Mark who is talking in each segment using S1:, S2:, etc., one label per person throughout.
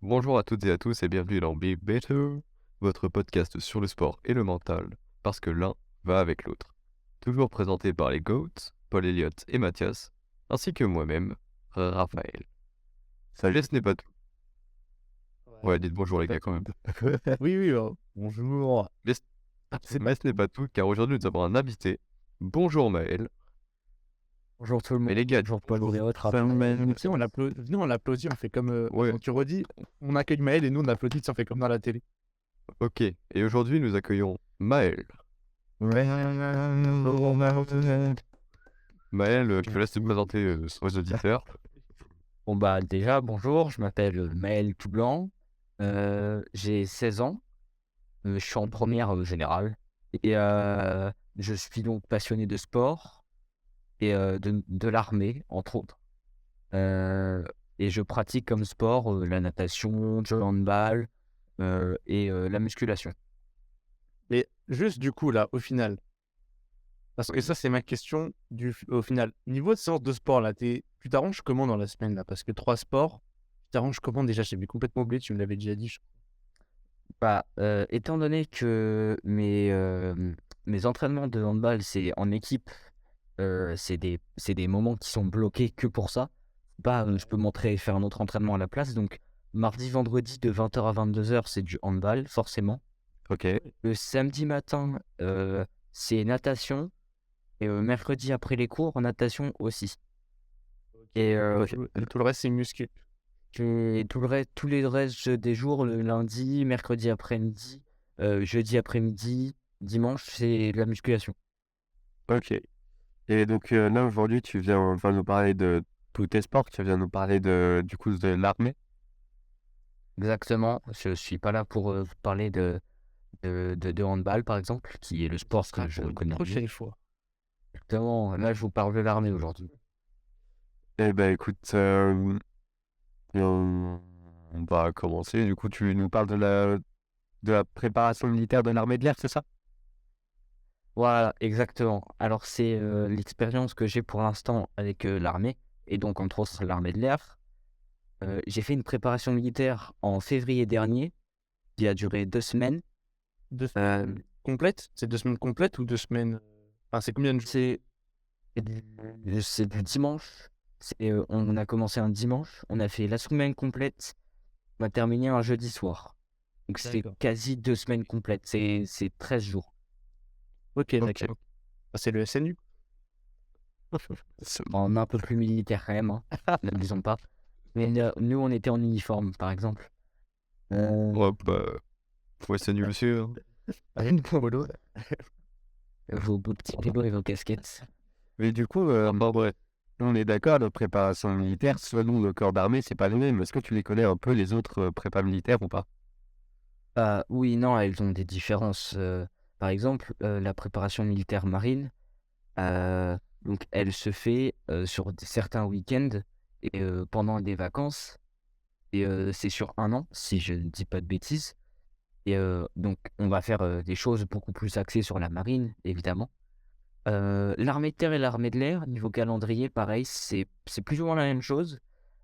S1: Bonjour à toutes et à tous et bienvenue dans Be Better, votre podcast sur le sport et le mental, parce que l'un va avec l'autre. Toujours présenté par les GOATs, Paul Elliott et Mathias, ainsi que moi-même, Raphaël.
S2: Salut.
S1: Mais ce n'est pas tout.
S2: Ouais,
S1: Ouais, dites bonjour
S2: c'est
S1: les
S2: pas
S1: gars quand
S2: tout.
S1: même.
S2: Oui, oui,
S1: Bonjour. Mais,
S2: c'est
S1: mais ce n'est pas tout, car aujourd'hui nous avons un invité. Bonjour Maël.
S2: bonjour tout le
S1: Mais
S2: monde.
S1: les gars,
S2: Bonjour Paul
S1: bonjour.
S2: et autres. Tu sais, on applaudit, on fait comme
S1: Ouais,
S2: quand tu redis, on accueille Maël et nous on applaudit, tu sais, on fait comme dans la télé.
S1: ok. Et aujourd'hui nous accueillons Maël. Maël, je te laisse te présenter aux auditeurs.
S3: Bon bah déjà bonjour, je m'appelle Maël Toublanc, j'ai 16 ans, je suis en première générale et je suis donc passionné de sport et de l'armée entre autres. Heu et je pratique comme sport, la natation, le handball, et la musculation.
S2: Mais juste du coup, là, au final, parce que
S1: Oui.
S2: ça, c'est ma question, au final, niveau de séance de sport, là, tu t'arranges comment dans la semaine, là? Parce que 3 sports, tu t'arranges comment déjà? J'ai complètement oublié, tu me l'avais déjà dit,
S3: Bah, étant donné que mes entraînements de handball, c'est en équipe. C'est des moments qui sont bloqués que pour ça. Bah, je peux montrer faire un autre entraînement à la place. Donc mardi, vendredi de 20h à 22h, c'est du handball forcément.
S1: Ok.
S3: Le samedi matin, c'est natation et mercredi après les cours, natation aussi. Et
S2: tout le reste, c'est muscu.
S3: tous les restes des jours, le lundi, mercredi après-midi, jeudi après-midi, dimanche, c'est de la musculation.
S4: Ok. Et donc là aujourd'hui tu vas nous parler de tous tes sports, tu viens nous parler du coup de l'armée.
S3: Exactement, je suis pas là pour, vous parler de handball, par exemple, qui est le
S2: Ce
S3: sport
S2: sera
S3: que je
S2: pour une
S3: connais le mieux.
S2: prochaine fois.
S3: Exactement, là, je vous parle de l'armée aujourd'hui.
S4: Eh ben écoute, on va commencer. Du coup tu nous parles de la préparation militaire de l'armée de l'air, c'est ça?
S3: Voilà, exactement. Alors, c'est, l'expérience que j'ai pour l'instant avec, l'armée et donc entre autres l'armée de l'air. J'ai fait une préparation militaire en février dernier, qui a duré 2 semaines.
S2: 2
S3: Hem,
S2: semaines complètes? C'est 2 semaines complètes ou 2 semaines, enfin, c'est combien de jours?
S3: c'est c'est du dimanche. On a commencé un dimanche, on a fait la semaine complète, on a terminé un jeudi soir. Donc c'est
S2: D'accord.
S3: quasi 2 semaines complètes, c'est 13 jours.
S2: OK,
S4: Ok.
S2: d'accord. Bah, c'est le SNU.
S3: En un peu plus militaire quand même, hein, n'abusons pas. Mais nous, on était en uniforme, par exemple.
S1: Ouais, bah, ouais, c'est nul aussi, hein.
S2: Rien de polo.
S3: Vos petits vélos et vos casquettes.
S4: Mais du coup, bon, ouais, on est d'accord, la préparation militaire, selon le corps d'armée, c'est pas les mêmes. Est-ce que tu les connais un peu les autres prépas militaires ou pas?
S3: Oui, non, elles ont des différences. Par exemple, la préparation militaire marine, donc elle se fait, sur certains week-ends et pendant des vacances et c'est sur un an, si je ne dis pas de bêtises et donc on va faire, des choses beaucoup plus axées sur la marine, évidemment. L'armée de terre et l'armée de l'air, niveau calendrier, pareil, c'est plus ou moins la même chose,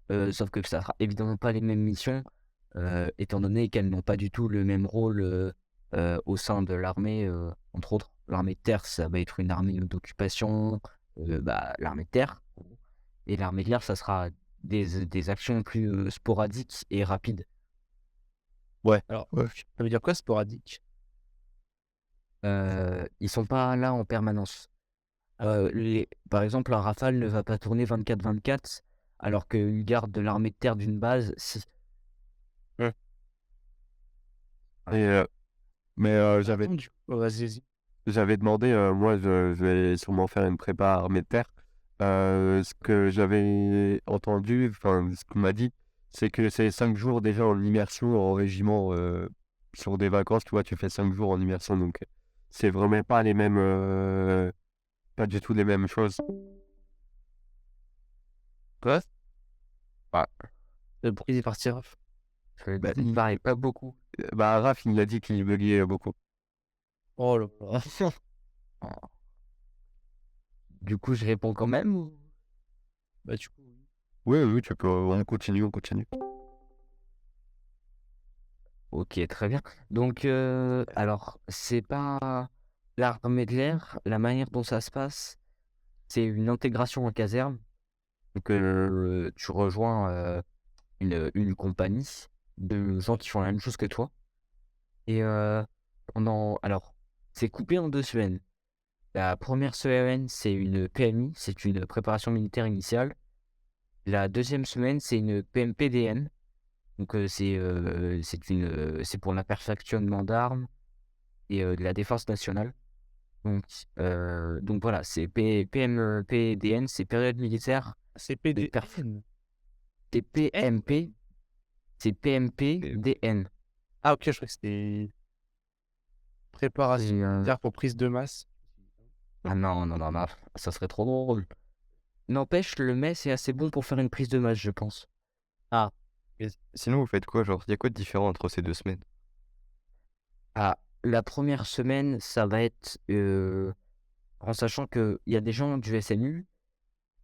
S3: sauf que ça sera évidemment pas les mêmes missions, étant donné qu'elles n'ont pas du tout le même rôle, au sein de l'armée, entre autres. L'armée de terre, ça va être une armée d'occupation, bah, l'armée de terre et l'armée de l'air, ça sera des actions plus, sporadiques et rapides.
S4: Ouais.
S2: Alors,
S4: Ouais.
S2: ça veut dire quoi sporadique?
S3: Ils sont pas là en permanence. Par exemple, un Rafale ne va pas tourner 24/24, alors qu'une garde de l'armée de terre d'une base, si.
S4: Ouais.
S3: Ouais.
S4: Et, mais j'avais
S2: Attends, du coup, vas-y, vas-y.
S4: J'avais demandé, moi je vais sûrement faire une prépa armée de terre. Ce que j'avais entendu, enfin ce qu'on m'a dit, c'est que c'est 5 jours déjà en immersion en régiment, sur des vacances, tu vois, tu fais 5 jours en immersion, donc c'est vraiment pas les mêmes, pas du tout les mêmes choses. Quoi?
S2: Bah, le bruit est parti, Raph.
S4: Bah,
S3: Il paraît pas beaucoup.
S4: bah Raph, il m'a dit qu'il buguait beaucoup.
S2: Oh là là.
S3: Du coup, je réponds quand même ou?
S2: Bah, du coup, oui.
S4: Oui, oui, tu peux, on continue, on continue.
S3: Ok, très bien. Donc, alors, c'est pas l'armée de l'air. La manière dont ça se passe, c'est une intégration en caserne. Donc, tu rejoins une compagnie de gens qui font la même chose que toi. Et alors, c'est coupé en 2 semaines. La première semaine, c'est une PMI, c'est une préparation militaire initiale. La deuxième semaine, c'est une PMPDN. Donc, c'est pour le perfectionnement d'armes et de la défense nationale. Donc voilà, c'est PMPDN, c'est période militaire
S2: C'est
S3: de perf.
S2: PDN.
S3: C'est PMP, c'est
S1: Et-
S3: PMPDN.
S2: Ah, ok, je crois que c'était préparation
S3: C'est,
S2: militaire pour prise de masse.
S3: Ah non, non, non, non, ça serait trop drôle. N'empêche, le mai, c'est assez bon pour faire une prise de masse, je pense.
S2: Ah,
S1: Et sinon, vous faites quoi? Genre, il y a quoi de différent entre ces 2 semaines?
S3: Ah, la première semaine, ça va être en sachant qu'il y a des gens du SNU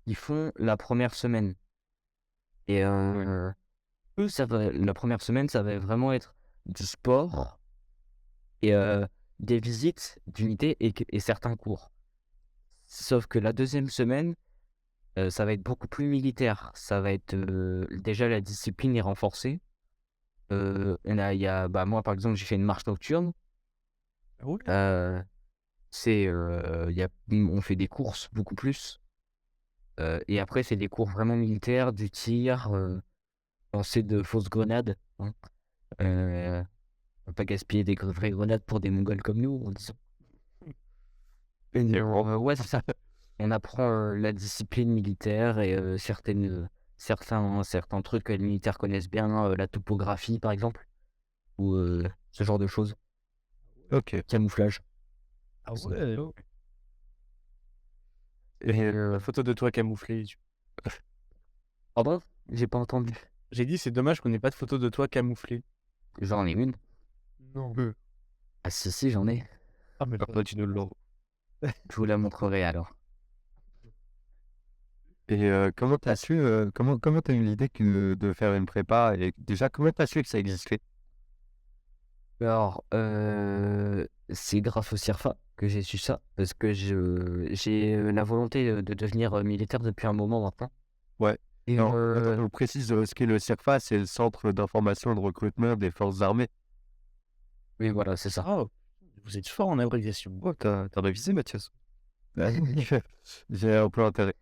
S3: qui font la première semaine. Et eux, la première semaine, ça va vraiment être du sport et des visites d'unités et certains cours. Sauf que la deuxième semaine, ça va être beaucoup plus militaire. Ça va être déjà la discipline est renforcée. Moi, par exemple, j'ai fait une marche nocturne.
S2: ah ouais.
S3: Euh, on fait des courses beaucoup plus. Et après, c'est des cours vraiment militaires, du tir, lancer de fausses grenades. Hein. On va pas gaspiller des vraies grenades pour des Mongols comme nous, en disant. Ouais, c'est ça. On apprend la discipline militaire et certains trucs que les militaires connaissent bien, la topographie par exemple, ou ce genre de choses.
S4: Ok.
S3: Camouflage.
S2: Ah
S3: C'est-
S2: ouais.
S4: Et
S2: La photo de toi camouflé.
S3: Pardon? J'ai pas entendu.
S2: J'ai dit, c'est dommage qu'on n'ait pas de photo de toi camouflé.
S3: J'en ai une.
S2: Non.
S3: Ah si, j'en ai.
S2: Ah, mais
S1: Après, tu nous l'envoies.
S3: Je vous la montrerai alors.
S4: comment t'as su, comment t'as eu l'idée de faire une prépa et déjà comment t'as su que ça existait?
S3: Alors, c'est grâce au CIRFA que j'ai su ça, parce que j'ai la volonté de devenir militaire depuis un moment maintenant.
S4: Ouais.
S3: Et
S4: Alors, attends, je précise ce qu'est le CIRFA, c'est le Centre d'information et de recrutement des forces armées.
S3: oui, voilà, c'est ça.
S2: Oh, vous êtes fort en abréviation.
S1: Oh, t'as révisé, Mathias?
S4: J'ai un peu intérêt.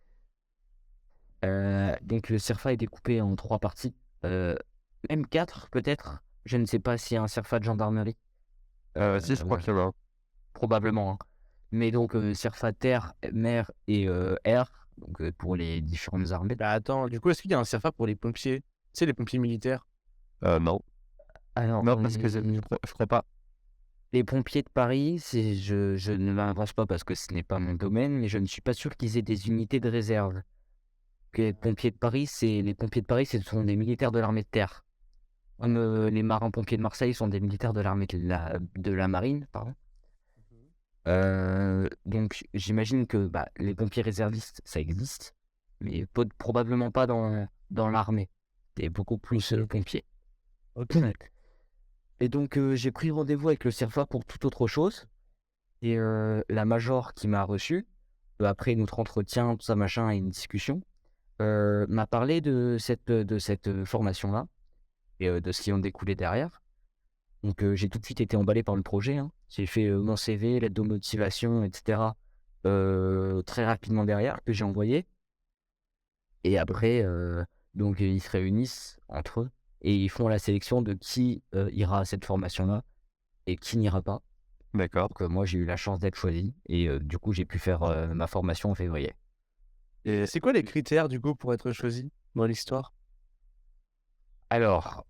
S3: Donc le CIRFA est découpé en 3 parties, même 4 peut-être. Je ne sais pas s'il y a un CIRFA de gendarmerie,
S4: Si, je crois
S3: ouais,
S4: qu'il y en a un.
S3: probablement. Hein. Mais donc CIRFA terre, mer et air, donc pour les différentes armées.
S2: Bah attends, du coup, est-ce qu'il y a un CIRFA pour les pompiers? Tu sais, les pompiers militaires?
S4: Non.
S3: Alors,
S4: Non, parce que je crois pas.
S3: les pompiers de Paris, je ne m'avance pas parce que ce n'est pas mon domaine, mais je ne suis pas sûr qu'ils aient des unités de réserve. Que les pompiers de Paris, ce sont des militaires de l'armée de terre. Comme les marins-pompiers de Marseille sont des militaires de l'armée de la marine, pardon. Donc j'imagine que les pompiers réservistes, ça existe, mais probablement pas dans l'armée. C'est beaucoup plus pompiers.
S2: Ok.
S3: Et donc j'ai pris rendez-vous avec le CIRFA pour toute autre chose. Et la major qui m'a reçu, après notre entretien, tout ça machin, et une discussion, m'a parlé de cette formation-là et de ce qui en découlait derrière. Donc j'ai tout de suite été emballé par le projet. Hein. J'ai fait mon CV, lettre de motivation, etc. Très rapidement derrière, que j'ai envoyé. Et après, donc ils se réunissent entre eux et ils font la sélection de qui ira à cette formation-là et qui n'ira pas.
S4: D'accord.
S3: Donc moi j'ai eu la chance d'être choisi et du coup j'ai pu faire ma formation en février.
S4: Et
S2: C'est quoi les critères, du coup, pour être choisi dans l'histoire?
S3: Alors,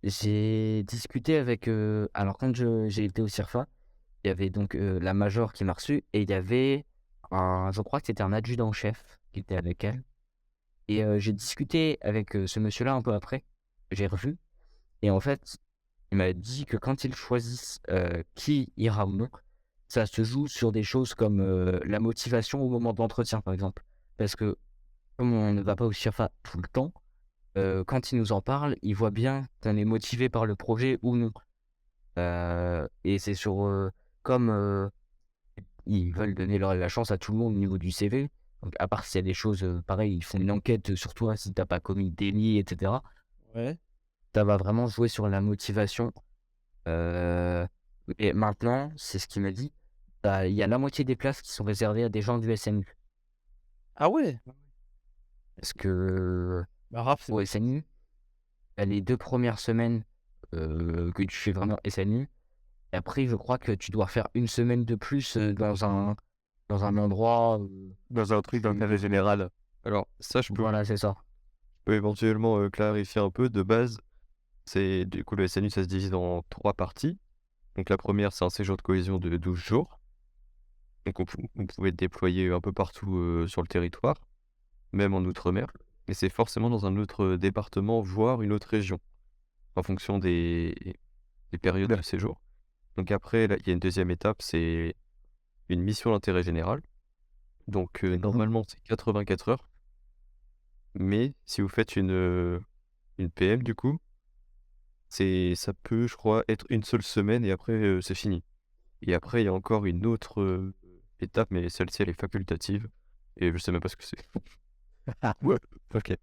S3: j'ai discuté avec... alors quand j'ai été au CIRFA, il y avait donc la major qui m'a reçu et il y avait je crois que c'était un adjudant-chef qui était avec elle. Et j'ai discuté avec ce monsieur-là un peu après, j'ai revu. Et en fait, il m'a dit que quand ils choisissent qui ira ou non, ça se joue sur des choses comme la motivation au moment de l'entretien, par exemple. Parce que comme on ne va pas au CIRFA tout le temps, quand ils nous en parlent, ils voient bien qu'on est motivé par le projet ou non. Et c'est comme ils veulent donner la chance à tout le monde au niveau du CV. Donc, à part s'il y a des choses pareil, ils font une enquête sur toi si t'as pas commis de délit, etc.
S2: Ouais.
S3: Ça va vraiment jouer sur la motivation. Euh, et maintenant, c'est ce qu'il m'a dit. Il y a la moitié des places qui sont réservées à des gens du SNU.
S2: Ah ouais?
S3: Parce que
S2: Bah, Raph, c'est
S3: au SNU, il y a les 2 premières semaines que tu fais vraiment SNU. Et après, je crois que tu dois faire une semaine de plus dans un endroit.
S4: Dans un truc d'intérêt général.
S1: Alors, ça, je
S3: Voilà, c'est ça.
S1: peux éventuellement clarifier un peu. De base, c'est du coup le SNU, ça se divise en 3 parties. Donc la première, c'est un séjour de cohésion de 12 jours. Donc on pouvait être déployé un peu partout sur le territoire, même en outre-mer. Et c'est forcément dans un autre département, voire une autre région, en fonction des périodes de séjour. Donc après, là, il y a une deuxième étape, c'est une mission d'intérêt général. Donc normalement, c'est 84 heures. Mais si vous faites une PM, du coup, ça peut, je crois, être une seule semaine et après, c'est fini. Et après, il y a encore une autre étape, mais celle-ci, elle est facultative. Et je sais même pas ce que c'est. Ouais, ok.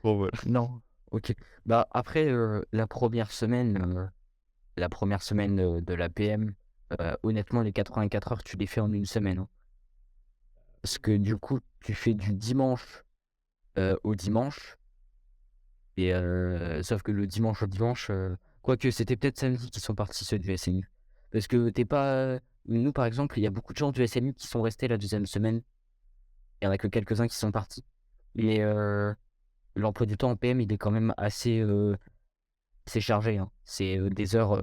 S1: Bon, voilà.
S3: Non. Ok. Bah après la première semaine de la PM, honnêtement les 84 heures tu les fais en une semaine, hein. Parce que du coup tu fais du dimanche au dimanche et sauf que le dimanche au dimanche, quoique c'était peut-être samedi qu'ils sont partis ceux du SNU. Parce que t'es pas nous par exemple, il y a beaucoup de gens du SNU qui sont restés la deuxième semaine. Il y en a que quelques-uns qui sont partis. Mais l'emploi du temps en PM il est quand même assez chargé, hein. C'est des heures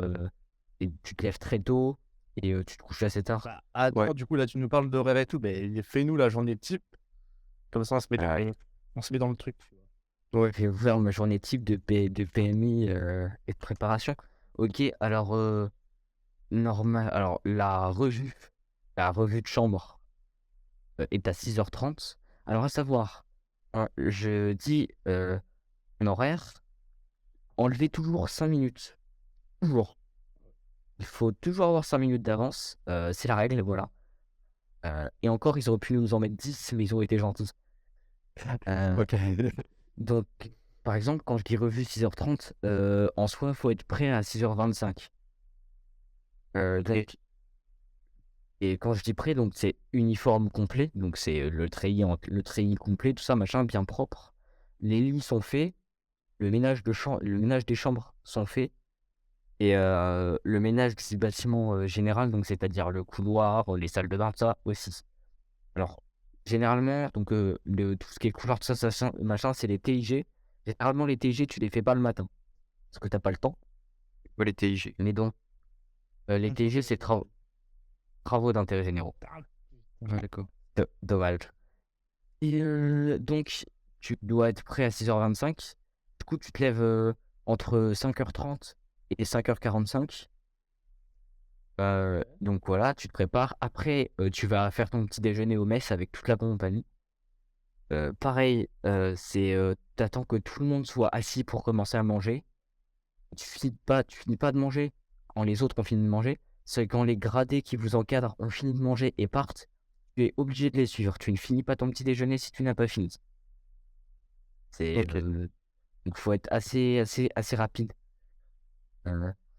S3: et tu te lèves très tôt et tu te couches assez tard.
S2: Bah, attends,
S4: Ouais.
S2: du coup, là, tu nous parles de rêve et tout. Ben, fais-nous la journée type. Comme ça, on se met dans le truc. Tu vois.
S3: Je vais vous faire ma journée type de PMI et de préparation. Ok, alors normal. Alors la revue de chambre est à 6h30. Alors à savoir, hein, je dis un horaire, enlevez toujours 5 minutes. Toujours. Il faut toujours avoir 5 minutes d'avance. C'est la règle, voilà. Et encore, ils auraient pu nous en mettre 10, mais ils ont été gentils. Euh,
S4: Ok.
S3: donc, par exemple, quand je dis revue 6h30, en soi, il faut être prêt à 6h25. Donc, et quand je dis prêt, donc c'est uniforme complet, donc c'est le treillis complet, tout ça, machin, bien propre. Les lits sont faits, le ménage des chambres sont faits, et le ménage du bâtiment général, donc c'est-à-dire le couloir, les salles de bain, tout ça aussi. Alors, généralement, donc tout ce qui est couloir, tout ça, machin, c'est les TIG. Généralement, les TIG, tu les fais pas le matin, parce que t'as pas le temps.
S1: Ouais, les TIG.
S3: Mais donc, les TIG, c'est travaux d'intérêt généraux.
S1: Ouais, d'accord.
S3: Dommage. Et donc, tu dois être prêt à 6h25. Du coup, tu te lèves entre 5h30 et 5h45. Donc voilà, tu te prépares. Après, tu vas faire ton petit déjeuner au mess avec toute la compagnie. Pareil, t'attends que tout le monde soit assis pour commencer à manger. Tu finis pas de manger quand les autres ont fini de manger. C'est quand les gradés qui vous encadrent ont fini de manger et partent, tu es obligé de les suivre. Tu ne finis pas ton petit déjeuner si tu n'as pas fini.
S1: Ok.
S3: Donc faut être assez rapide.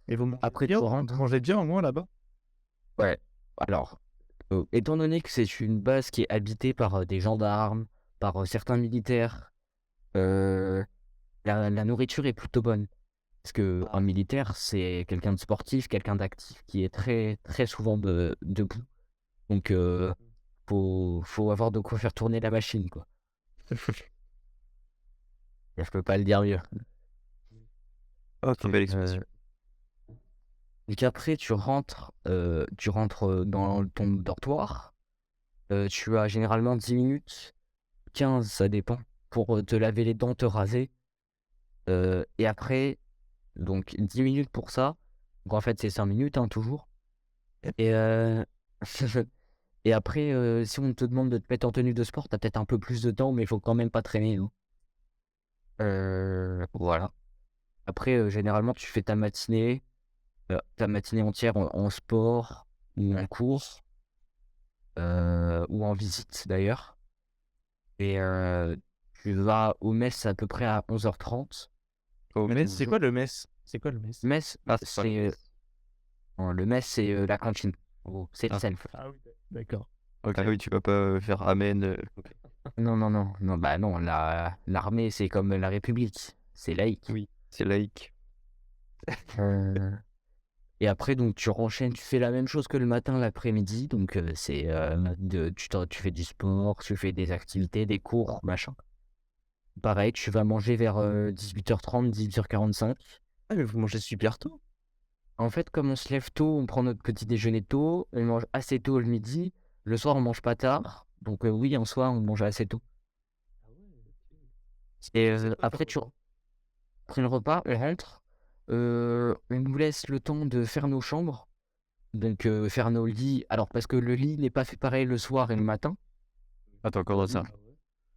S2: Et vous mangez
S3: Après,
S2: bien,
S3: tu rentres.
S2: vous mangez bien au moins là-bas?
S3: Ouais. Alors, étant donné que c'est une base qui est habitée par des gendarmes, par certains militaires, euh, la nourriture est plutôt bonne. Parce que un militaire, c'est quelqu'un de sportif, quelqu'un d'actif qui est très, très souvent debout. Donc, faut avoir de quoi faire tourner la machine, quoi. Je peux pas le dire mieux.
S4: Ok.
S1: Belle expression.
S3: Donc après, tu rentres dans ton dortoir. Tu as généralement 10 minutes, 15, ça dépend, pour te laver les dents, te raser. Et après, donc 10 minutes pour ça. Donc en fait, c'est 5 minutes, hein, toujours. Et, et après, si on te demande de te mettre en tenue de sport, t'as peut-être un peu plus de temps, mais il faut quand même pas traîner, hein. Voilà. Après, généralement, tu fais ta matinée entière en sport ou en cours ou en visite d'ailleurs. Et tu vas au mess à peu près à 11h30.
S1: Oh,
S2: Mais c'est quoi
S3: Bonjour.
S2: le mess? C'est quoi le mess?
S3: Mess,
S1: Ah, c'est pas le
S3: c'est
S1: mess.
S3: le mess, c'est la cantine. En gros, c'est le
S1: Ah.
S3: self.
S2: Ah oui, d'accord.
S1: Ah oui, tu vas pas faire amen. Ok.
S3: Non, non, non, non, bah non, l'armée, c'est comme la République, c'est laïque.
S1: Oui, c'est laïque.
S3: Euh, Et après, donc, tu renchaînes, tu fais la même chose que le matin, l'après-midi. Donc, tu fais du sport, tu fais des activités, des cours, machin. Pareil, tu vas manger vers 18h30, 18h45.
S2: Ah, mais vous mangez super tôt.
S3: En fait, comme on se lève tôt, on prend notre petit déjeuner tôt, on mange assez tôt le midi. Le soir, on mange pas tard. Donc, oui, en soir, on mange assez tôt. Et après, après le repas, on rentre. On nous laisse le temps de faire nos chambres. Donc, faire nos lits. Alors, parce que le lit n'est pas fait pareil le soir et le matin.
S4: Attends, comment ça?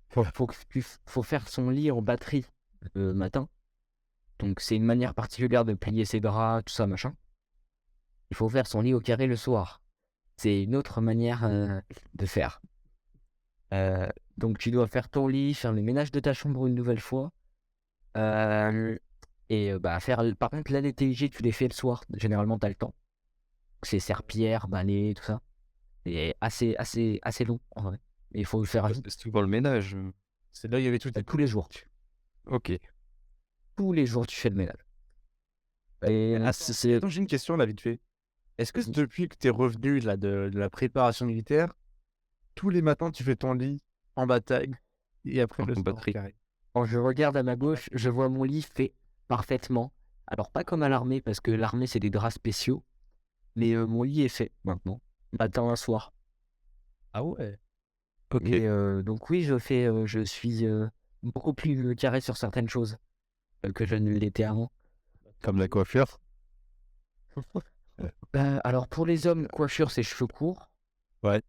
S3: Faut faire son lit en batterie le matin. Donc, c'est une manière particulière de plier ses draps, tout ça, machin. Il faut faire son lit au carré le soir. C'est une autre manière de faire. Donc, tu dois faire ton lit, faire le ménage de ta chambre une nouvelle fois. Bah, par contre, là, les TIG, tu les fais le soir. Généralement, tu as le temps. C'est serpillère, balai, tout ça. C'est assez long, en vrai. Mais il faut le faire vite.
S1: C'est souvent le ménage.
S2: C'est là où il y avait tout.
S3: Tous les jours.
S1: Ok.
S3: Tous les jours, tu fais le ménage. Et
S2: Attends, j'ai une question là, vite fait. Est-ce que
S3: Vas-y.
S2: depuis que t'es revenu là, de la préparation militaire, tous les matins tu fais ton lit en bataille et après le
S1: En
S2: sport
S1: batterie.
S2: carré?
S3: Quand je regarde à ma gauche, je vois mon lit fait parfaitement. Alors, pas comme à l'armée, parce que l'armée, c'est des draps spéciaux. Mais mon lit est fait maintenant, matin à soir.
S2: Ah ouais.
S1: Ok.
S3: Et donc, oui, je suis beaucoup plus carré sur certaines choses que je ne l'étais avant.
S4: Comme la coiffure?
S3: Alors, pour les hommes, coiffure, c'est cheveux courts.
S4: Ouais.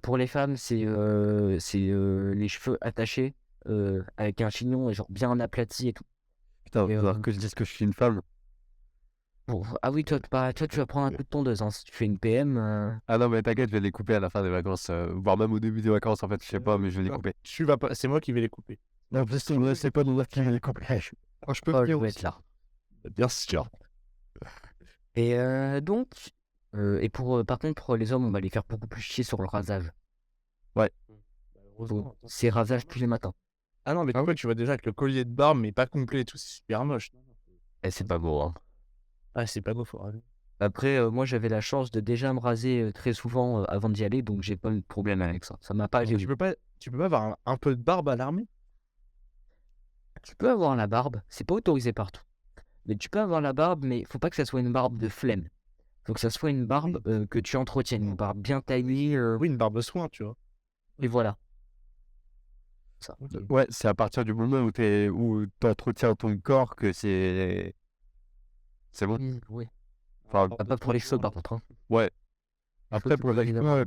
S3: Pour les femmes, c'est les cheveux attachés avec un chignon et genre bien aplati et tout.
S4: Putain,
S3: Et,
S4: faut savoir que je dise que je suis une femme.
S3: Bon, ah oui, toi, tu vas prendre un coup de tondeuse. Hein. Si tu fais une PM,
S4: Ah non, mais t'inquiète, je vais les couper à la fin des vacances, voire même au début des vacances, en fait, je sais pas, mais je vais les couper.
S2: Tu vas pas, c'est moi qui vais les couper.
S4: Non, c'est pas nous qui vais les couper.
S1: Oh, je peux
S3: je
S1: venir
S3: vais
S1: aussi.
S3: être là.
S2: Bien sûr.
S3: Et donc, par contre, pour les hommes, on va les faire beaucoup plus chier sur le rasage.
S2: Heureusement.
S3: C'est rasage tous les matins.
S2: Ah non, mais toi, tu vas déjà avec le collier de barbe, mais pas complet et tout, c'est super moche.
S3: Et c'est pas beau, hein.
S2: Ah, c'est pas beau, faut arrêter.
S3: Après, moi, j'avais la chance de déjà me raser très souvent avant d'y aller, donc j'ai pas eu de problème avec ça. Ça m'a pas
S2: Tu
S3: gêné.
S2: peux pas avoir un peu de barbe à l'armée?
S3: Tu peux avoir la barbe, c'est pas autorisé partout. Mais tu peux avoir la barbe, mais faut pas que ça soit une barbe de flemme. Faut que ça soit une barbe que tu entretiennes, une barbe bien taillée.
S2: Oui, une barbe soin, tu vois.
S3: Et voilà. Ça.
S4: Ouais, c'est à partir du moment où t'entretiens ton corps que c'est bon.
S3: Oui.
S4: Enfin,
S3: Pas pour les cheveux, par contre. Hein.
S4: ouais. Après, pour
S3: les
S4: la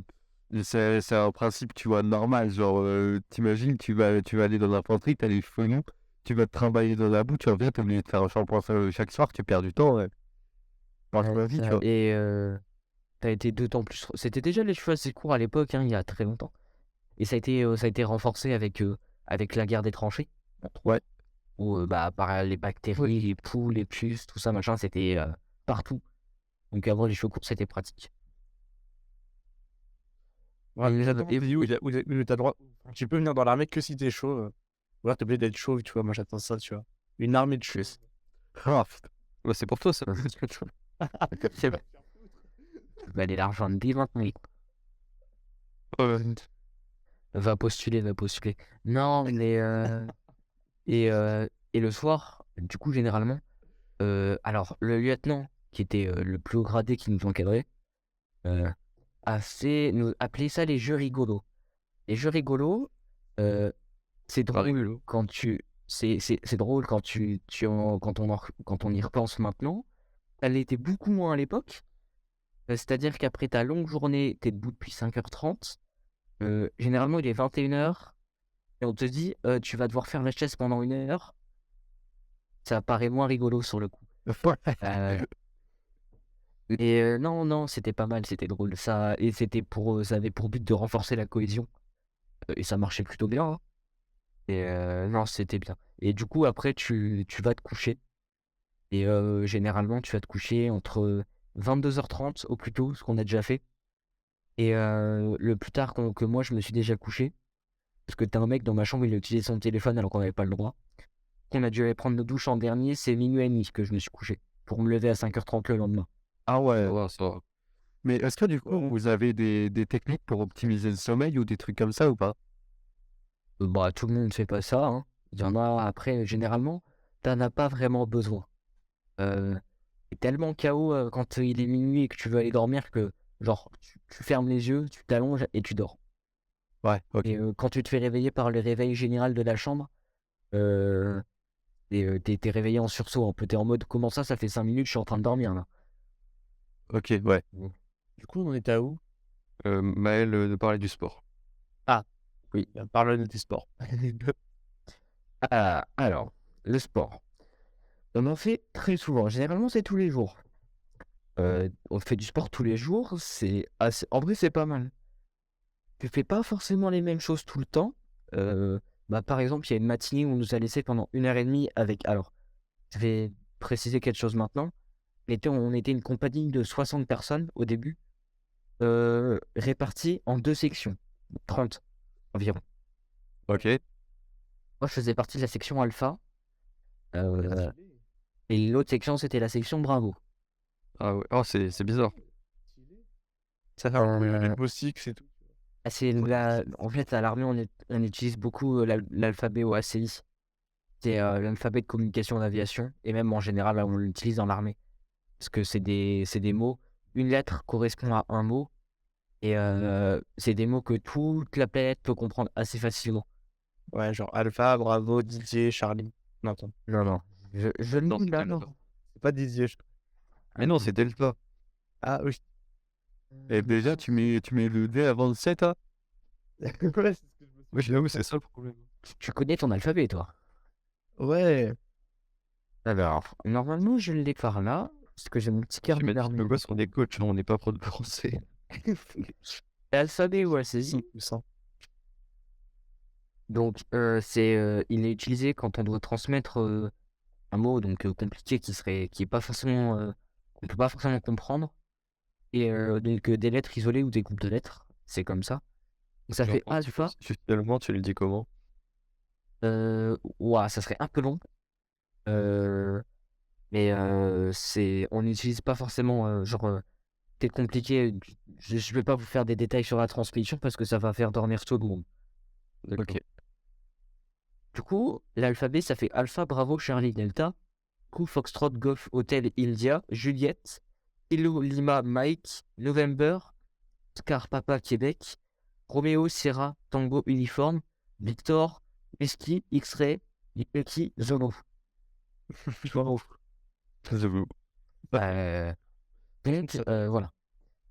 S4: c'est un principe, tu vois, normal. Genre, t'imagines, tu vas aller dans l'infanterie, t'as les cheveux longs, tu vas te trimballer dans la boue, tu reviens, t'es obligé de faire un shampoing chaque soir, tu perds du temps. Ouais. Marche ma vie, tu vois.
S3: Et t'as été d'autant plus. C'était déjà les cheveux assez courts à l'époque, hein, il y a très longtemps. Et ça a été renforcé avec la guerre des tranchées.
S4: Ouais.
S3: Où par les bactéries, les poules, les puces, tout ça, machin, c'était partout. Donc avant, les cheveux courts, c'était pratique.
S2: Ouais,
S3: Et,
S2: mais j'attends un
S3: et-
S2: pays où t'as droit. Tu peux venir dans l'armée que si t'es chauve. Ou alors t'es obligé d'être chauve, tu vois. Moi, j'attends ça, tu vois. Une armée de chauves.
S4: Ah, putain.
S1: Ouais, c'est pour toi ça.
S3: C'est vrai. Bah, l'argent de vie maintenant. Va postuler, va postuler. Non, mais et le soir, du coup, généralement, alors le lieutenant, qui était le plus haut gradé qui nous encadrait, nous appelait ça les jeux rigolos. Les jeux rigolos, c'est drôle quand c'est drôle quand quand on y repense maintenant. Elle était beaucoup moins à l'époque. C'est-à-dire qu'après ta longue journée, t'es debout depuis 5h30. Généralement, il est 21h. et on te dit tu vas devoir faire la chaise pendant 1 heure, ça paraît moins rigolo sur le coup. Euh, non, non, c'était pas mal, c'était drôle. Ça, et ça avait pour but de renforcer la cohésion. Et ça marchait plutôt bien, hein. Et non, c'était bien. Et du coup, après, tu vas te coucher. Et généralement, tu vas te coucher entre 22h30 au plus tôt, ce qu'on a déjà fait. Et le plus tard que moi, je me suis déjà couché. Parce que t'as un mec dans ma chambre, il a utilisé son téléphone alors qu'on n'avait pas le droit. On a dû aller prendre nos douches en dernier, c'est 00h30 que je me suis couché. Pour me lever à 5h30 le lendemain.
S4: Ah ouais.
S1: Ça va.
S4: Mais est-ce que du coup, vous avez des techniques pour optimiser le sommeil ou des trucs comme ça ou pas?
S3: Bah, tout le monde ne fait pas ça, hein. Il y en a après, généralement, t'en as pas vraiment besoin. T'es tellement KO quand il est minuit et que tu veux aller dormir que, genre, tu fermes les yeux, tu t'allonges et tu dors.
S4: Ouais, ok.
S3: Et quand tu te fais réveiller par le réveil général de la chambre, euh, t'es réveillé en sursaut un peu. T'es en mode, comment ça fait 5 minutes, je suis en train de dormir là.
S4: Ok, ouais.
S2: Du coup, on était à où?
S1: Maël de parler du sport.
S2: Parle de tes sports.
S3: Alors, le sport. On en fait très souvent. Généralement, c'est tous les jours. On fait du sport tous les jours. En vrai, c'est pas mal. Tu fais pas forcément les mêmes choses tout le temps. Par exemple, il y a une matinée où on nous a laissé pendant 1h30 avec. Alors, je vais préciser quelque chose maintenant. On était une compagnie de 60 personnes au début, réparties en 2 sections, 30 environ.
S1: Ok.
S3: Moi, je faisais partie de la section alpha, et l'autre section, c'était la section bravo.
S1: Ah ouais. Oh, c'est bizarre.
S2: Ça fait un beau six et tout.
S3: En fait, à l'armée, on utilise beaucoup l'alphabet OACI. C'est l'alphabet de communication en aviation, et même en général, on l'utilise dans l'armée. Parce que c'est des mots. Une lettre correspond à un mot, et c'est des mots que toute la planète peut comprendre assez facilement.
S2: Ouais, genre Alpha, Bravo, Didier, Charlie. Non, attends.
S3: Non. Je le
S1: Non,
S3: dis
S1: c'est
S3: là,
S1: Delta.
S3: non.
S2: C'est pas Didier.
S1: Mais non, c'est Delta.
S2: Ah oui.
S4: Et déjà, tu mets le D avant le 7, hein?
S2: Ouais, c'est ce que je me suis
S1: Oui, j'avoue, c'est ça le problème.
S3: Tu connais ton alphabet, toi?
S2: dit. Ouais.
S3: Alors, normalement, je l'ai par là, parce que j'ai mon petit
S1: Tu
S3: carnet
S1: m'as dit
S3: d'armée.
S1: que gosse, on est coach, hein, on n'est pas pro de français.
S3: L'alphabet OACI. Donc, il est utilisé quand on doit transmettre un mot donc compliqué qui est pas forcément qu'on peut pas forcément comprendre, et donc des lettres isolées ou des groupes de lettres, c'est comme ça. Donc, ça
S1: Genre,
S3: fait alpha.
S1: Finalement, tu le dis comment?
S3: Ouah, ça serait un peu long, mais on n'utilise pas forcément c'est compliqué. Je vais pas vous faire des détails sur la transmission parce que ça va faire dormir tout le monde.
S1: Ok.
S3: Du coup, l'alphabet, ça fait Alpha, Bravo, Charlie, Delta. Coup, Foxtrot, Golf, Hotel, India, Juliette, Kilo, Lima, Mike, November, Oscar, Papa, Québec, Romeo, Sierra, Tango, Uniforme, Victor, Whiskey, X-Ray, Yankee, Zolo. Zolo.
S1: J'avoue.
S3: Donc, voilà.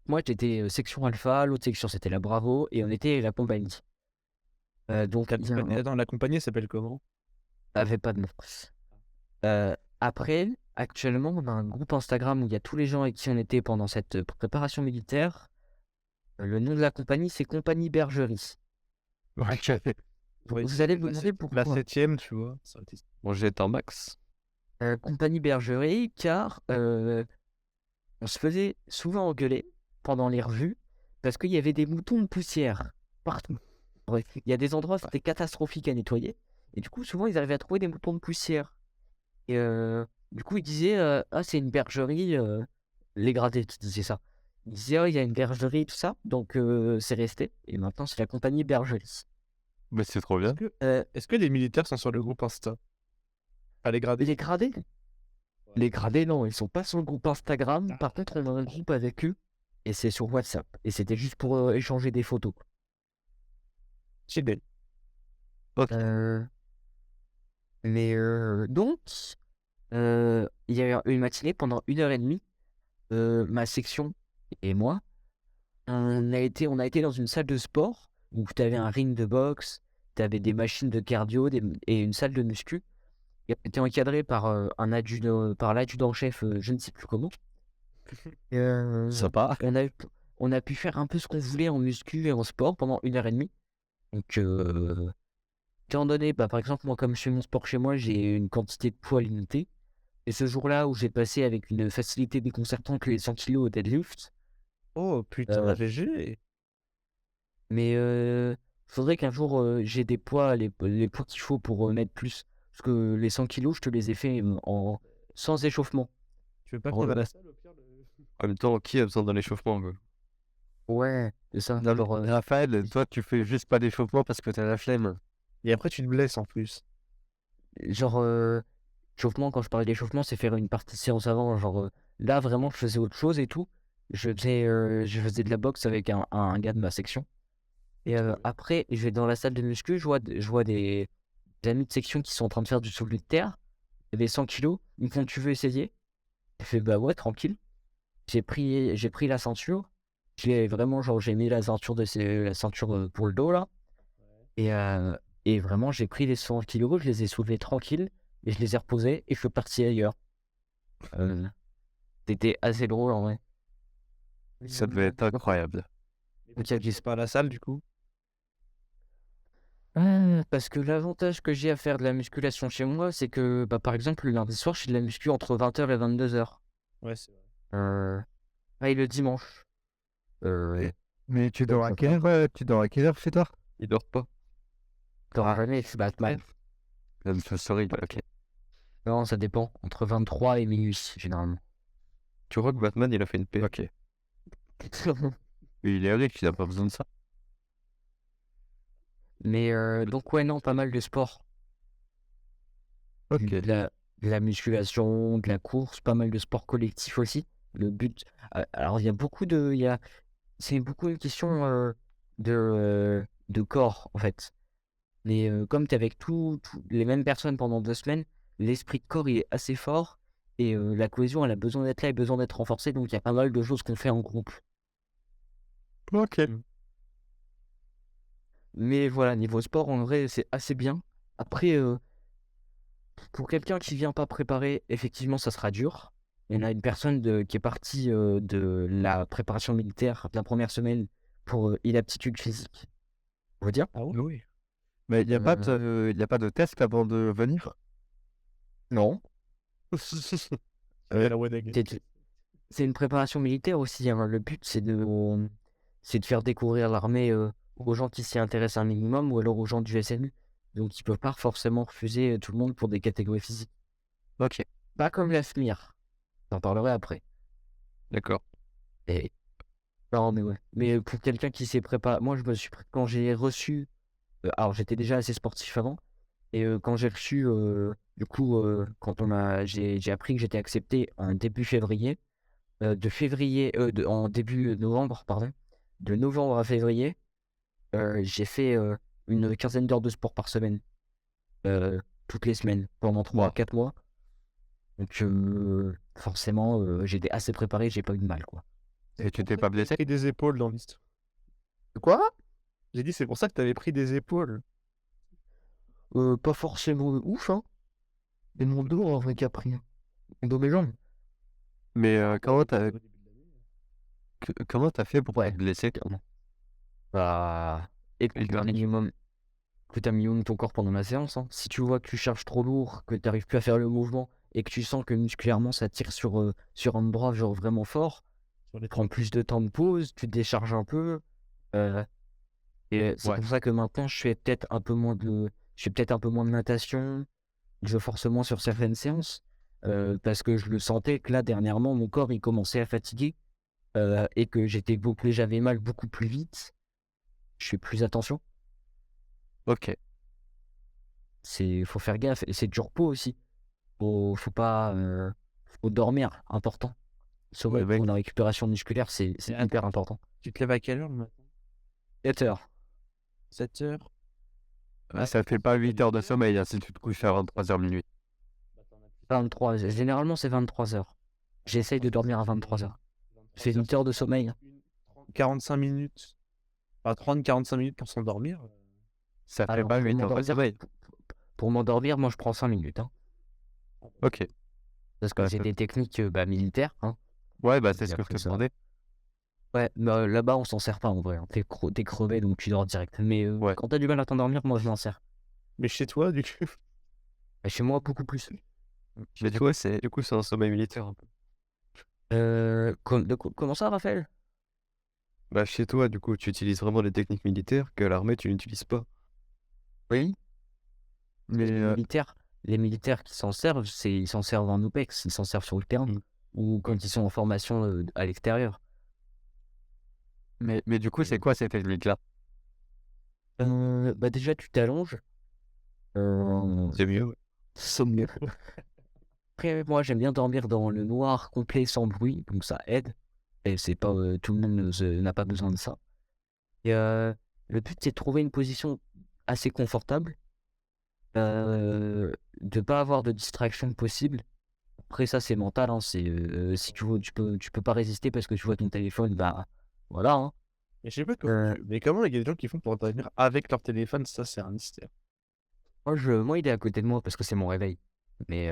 S3: Moi, j'étais section Alpha, l'autre section, c'était la Bravo, et on était la compagnie. Donc,
S2: Attends, la compagnie s'appelle comment?
S3: avait pas de nom. Après, actuellement, on a un groupe Instagram où il y a tous les gens avec qui on était pendant cette préparation militaire. Le nom de la compagnie, c'est Compagnie Bergerie.
S2: Oui,
S3: Vous allez vous demander pourquoi.
S2: La 7ème, tu vois. Ça aurait été-
S1: Bon, j'ai un max.
S3: Compagnie Bergerie, car on se faisait souvent engueuler pendant les revues parce qu'il y avait des moutons de poussière partout. Ouais, il y a des endroits, c'était catastrophique à nettoyer. Et du coup, souvent, ils arrivaient à trouver des moutons de poussière. Et du coup, ils disaient ah, c'est une bergerie. Les gradés qui disaient ça. Ils disaient oh, il y a une bergerie, tout ça. Donc, c'est resté. Et maintenant, c'est la compagnie Bergerie.
S4: Mais c'est trop bien.
S2: Est-ce que les militaires sont sur le groupe Insta? Pas les gradés?
S3: Les gradés Les gradés, non, ils sont pas sur le groupe Instagram. Par contre, on a un groupe avec eux. Et c'est sur WhatsApp. Et c'était juste pour échanger des photos.
S2: C'est belle.
S3: Mais donc, il y a eu une matinée pendant 1h30. Ma section et moi, on a été dans une salle de sport où tu avais un ring de boxe, t'avais des machines de cardio et une salle de muscu. Et on était encadré par par l'adjudant-chef, je ne sais plus comment. Et,
S4: Sympa.
S3: on a pu faire un peu ce qu'on voulait en muscu et en sport pendant 1h30. Donc, étant donné, par exemple, moi, comme je fais mon sport chez moi, j'ai une quantité de poids limitée. Et ce jour-là où j'ai passé avec une facilité déconcertante les 100 kilos au deadlift,
S2: Oh putain,
S3: Euh,
S2: GG.
S3: mais faudrait qu'un jour j'ai des poids, les poids qu'il faut pour mettre plus. Parce que les 100 kilos, je te les ai fait sans échauffement.
S2: Tu veux pas que
S3: Oh,
S2: t'ailles à la salle au pire
S1: En même temps, qui a besoin d'un échauffement, quoi?
S3: Ouais, c'est ça.
S4: Non,
S3: Genre,
S4: mais Raphaël, toi, tu fais juste pas d'échauffement parce que t'as la flemme.
S2: Et après, tu te blesses en plus.
S3: genre échauffement, quand je parlais d'échauffement, c'est faire une partie de séance avant. Genre là, vraiment, je faisais autre chose et tout. Je faisais de la boxe avec un gars de ma section. Et après, je vais dans la salle de muscu, je vois des amis de section qui sont en train de faire du soulevé de terre. Il y avait 100 kilos. Ils me font, tu veux essayer? J'ai fait, bah ouais, tranquille. J'ai pris la ceinture. J'ai mis la ceinture pour le dos là. Et vraiment, j'ai pris les 100 kilos, je les ai soulevés tranquille et je les ai reposés et je suis parti ailleurs. Euh, C'était assez drôle en vrai.
S4: Ça devait être incroyable.
S2: Donc, tu glisses pas à la salle du coup.
S3: Parce que l'avantage que j'ai à faire de la musculation chez moi, c'est que, bah, par exemple, le lundi soir, je fais de la muscu entre 20h et 22h.
S2: Ouais, c'est vrai.
S3: Et le dimanche.
S5: Mais tu dors à
S3: ça
S5: quelle heure, chez toi?
S1: Il dort pas.
S3: T'auras jamais, je suis Batman.
S4: Même sorry, ok.
S3: Non, ça dépend. Entre 23 et minuit, généralement.
S1: Tu vois que Batman, il a fait une paix.
S4: Ok. Mais il est riche, il a pas besoin de ça.
S3: Mais donc, ouais, non, pas mal de sport.
S5: Ok.
S3: De la musculation, de la course, pas mal de sport collectif aussi. Le but. Alors, il y a beaucoup de. C'est beaucoup une question de corps, en fait. Mais comme tu es avec les mêmes personnes pendant 2 semaines, l'esprit de corps il est assez fort. Et la cohésion, elle a besoin d'être là et besoin d'être renforcée. Donc, il y a pas mal de choses qu'on fait en groupe.
S4: Ok.
S3: Mais voilà, niveau sport, en vrai, c'est assez bien. Après, pour quelqu'un qui vient pas préparer, effectivement, ça sera dur. On a une personne qui est partie de la préparation militaire de la première semaine pour inaptitude physique. On va dire.
S2: Ah ouais?
S5: Oui. Mais il n'y a, pas y a pas de test avant de venir?
S3: Non.
S2: La WEDEG.
S3: C'est une préparation militaire aussi, hein. Le but, c'est de faire découvrir l'armée aux gens qui s'y intéressent un minimum ou alors aux gens du SNU. Donc, ils peuvent pas forcément refuser tout le monde pour des catégories physiques.
S4: Ok.
S3: Pas comme la FMIR. J'en parlerai après.
S1: D'accord.
S3: Et... Non, mais ouais. Mais pour quelqu'un qui s'est préparé... Moi, quand j'ai reçu... alors, j'étais déjà assez sportif avant. Et quand j'ai reçu... du coup, j'ai appris que j'étais accepté en début février. En début novembre, pardon. De novembre à février, j'ai fait une quinzaine d'heures de sport par semaine. Toutes les semaines, pendant 3 à 4 mois. Donc, forcément, j'étais assez préparé, j'ai pas eu de mal, quoi.
S4: Et tu t'es pas blessé?
S2: Pris des épaules dans l'histoire.
S3: Quoi?
S2: J'ai dit, c'est pour ça que t'avais pris des épaules.
S3: Pas forcément de ouf, hein. C'est mon dos, en vrai, qui a pris. Mon dos, mes jambes.
S4: Mais comment t'as fait pour pas
S3: Ouais.
S4: te blesser?
S3: Bah, écoute un minimum ton corps pendant la séance, hein. Si tu vois que tu charges trop lourd, que tu n'arrives plus à faire le mouvement et que tu sens que musculairement ça tire sur un bras genre vraiment fort,
S2: Sur les
S3: prends plus de temps de pause, tu te décharges un peu. Et c'est
S4: Ouais.
S3: pour ça que maintenant je fais peut-être un peu moins de natation, je force moins sur certaines séances, parce que je le sentais que là dernièrement mon corps il commençait à fatiguer et que j'avais mal beaucoup plus vite. Je fais plus attention.
S4: Ok.
S3: Faut faire gaffe et c'est du repos aussi. Faut pas faut dormir, important. Sommeil
S4: Ouais,
S3: pour la récupération musculaire, c'est hyper important.
S2: Tu te lèves à quelle heure le matin?
S3: 7 heures.
S2: 7 heures.
S4: Ça fait pas 8 heures de sommeil hein, si tu te couches à 23h minuit.
S3: 23, généralement c'est 23 heures. J'essaye de dormir à 23 heures. Je fais 8 heures de sommeil.
S2: 45 minutes. Enfin, 30-45 minutes pour s'endormir.
S4: Ça fait
S3: Alors,
S4: pas
S3: pour
S4: 8 heures de
S3: m'endormir,
S4: sommeil.
S3: pour m'endormir, moi, je prends 5 minutes, hein,
S4: Ok.
S3: parce que
S4: Ouais,
S3: j'ai
S4: ça-
S3: des techniques militaires, hein.
S4: ouais, bah
S3: Et
S4: c'est
S3: puis
S4: ce que je
S3: après
S4: te
S3: ça.
S4: demandais.
S3: Ouais, mais là-bas, on s'en sert pas en vrai, hein. T'es crevé, donc tu dors direct. Mais
S4: Ouais.
S3: quand t'as du mal à t'endormir, moi, je m'en sers.
S2: Mais chez toi, du coup.
S3: Et chez moi, beaucoup plus.
S1: Mais du coup, c'est un sommeil militaire un peu.
S3: Comment ça, Raphaël?
S1: Bah, chez toi, du coup, tu utilises vraiment des techniques militaires qu'à l'armée, tu n'utilises pas.
S3: Oui.
S4: Mais
S3: Les militaires qui s'en servent, ils s'en servent en OPEX, ils s'en servent sur le terrain
S1: Mm.
S3: ou quand ils sont en formation à l'extérieur.
S4: mais du coup, c'est quoi ces techniques-là?
S3: Bah déjà, tu t'allonges.
S1: C'est mieux, ouais.
S3: Sommieux. Après, moi, j'aime bien dormir dans le noir complet sans bruit, donc ça aide. Et c'est pas tout le monde n'a pas besoin de ça. Et le but, c'est de trouver une position assez confortable, de pas avoir de distraction possible. Après, ça, c'est mental, hein, c'est si tu peux pas résister parce que tu vois ton téléphone, bah voilà, hein.
S2: Mais je sais pas comment.
S3: Euh,
S2: Mais comment il y a des gens qui font pour dormir avec leur téléphone, ça, c'est un mystère.
S3: moi, il est à côté de moi parce que c'est mon réveil. Mais